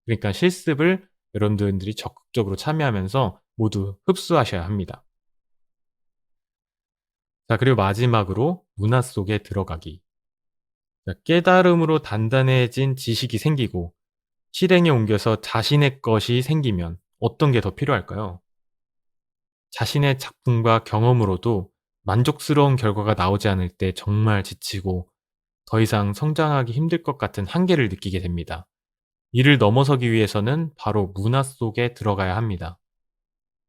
그러니까 실습을 여러분들이 적극적으로 참여하면서 모두 흡수하셔야 합니다. 자, 그리고 마지막으로 문화 속에 들어가기. 자, 깨달음으로 단단해진 지식이 생기고 실행에 옮겨서 자신의 것이 생기면 어떤 게 더 필요할까요? 자신의 작품과 경험으로도 만족스러운 결과가 나오지 않을 때 정말 지치고 더 이상 성장하기 힘들 것 같은 한계를 느끼게 됩니다. 이를 넘어서기 위해서는 바로 문화 속에 들어가야 합니다.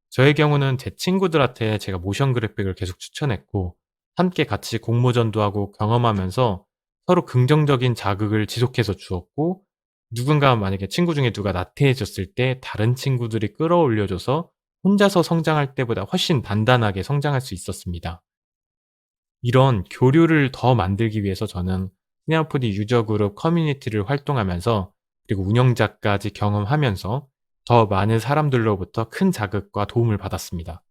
저의 경우는 제 친구들한테 제가 모션 그래픽을 계속 추천했고 함께 같이 공모전도 하고 경험하면서 서로 긍정적인 자극을 지속해서 주었고 누군가 만약에 친구 중에 누가 나태해졌을 때 다른 친구들이 끌어올려줘서 혼자서 성장할 때보다 훨씬 단단하게 성장할 수 있었습니다. 이런 교류를 더 만들기 위해서 저는 스네어포디 유저 그룹 커뮤니티를 활동하면서 그리고 운영자까지 경험하면서 더 많은 사람들로부터 큰 자극과 도움을 받았습니다.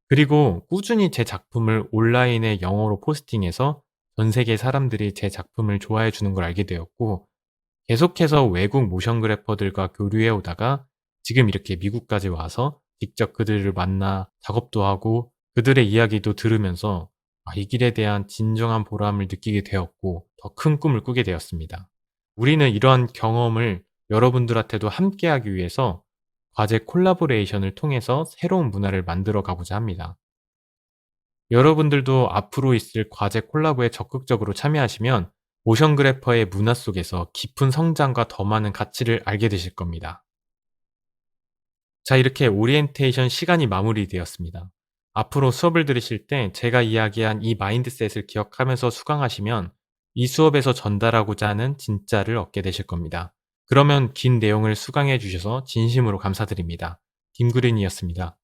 그리고 꾸준히 제 작품을 온라인에 영어로 포스팅해서 전 세계 사람들이 제 작품을 좋아해 주는 걸 알게 되었고, 계속해서 외국 모션 그래퍼들과 교류해 오다가 지금 이렇게 미국까지 와서 직접 그들을 만나 작업도 하고 그들의 이야기도 들으면서 이 길에 대한 진정한 보람을 느끼게 되었고 더 큰 꿈을 꾸게 되었습니다. 우리는 이러한 경험을 여러분들한테도 함께하기 위해서 과제 콜라보레이션을 통해서 새로운 문화를 만들어 가고자 합니다. 여러분들도 앞으로 있을 과제 콜라보에 적극적으로 참여하시면 모션 그래퍼의 문화 속에서 깊은 성장과 더 많은 가치를 알게 되실 겁니다. 자, 이렇게 오리엔테이션 시간이 마무리되었습니다. 앞으로 수업을 들으실 때 제가 이야기한 이 마인드셋을 기억하면서 수강하시면 이 수업에서 전달하고자 하는 진짜를 얻게 되실 겁니다. 그러면 긴 내용을 수강해 주셔서 진심으로 감사드립니다. 김구린이었습니다.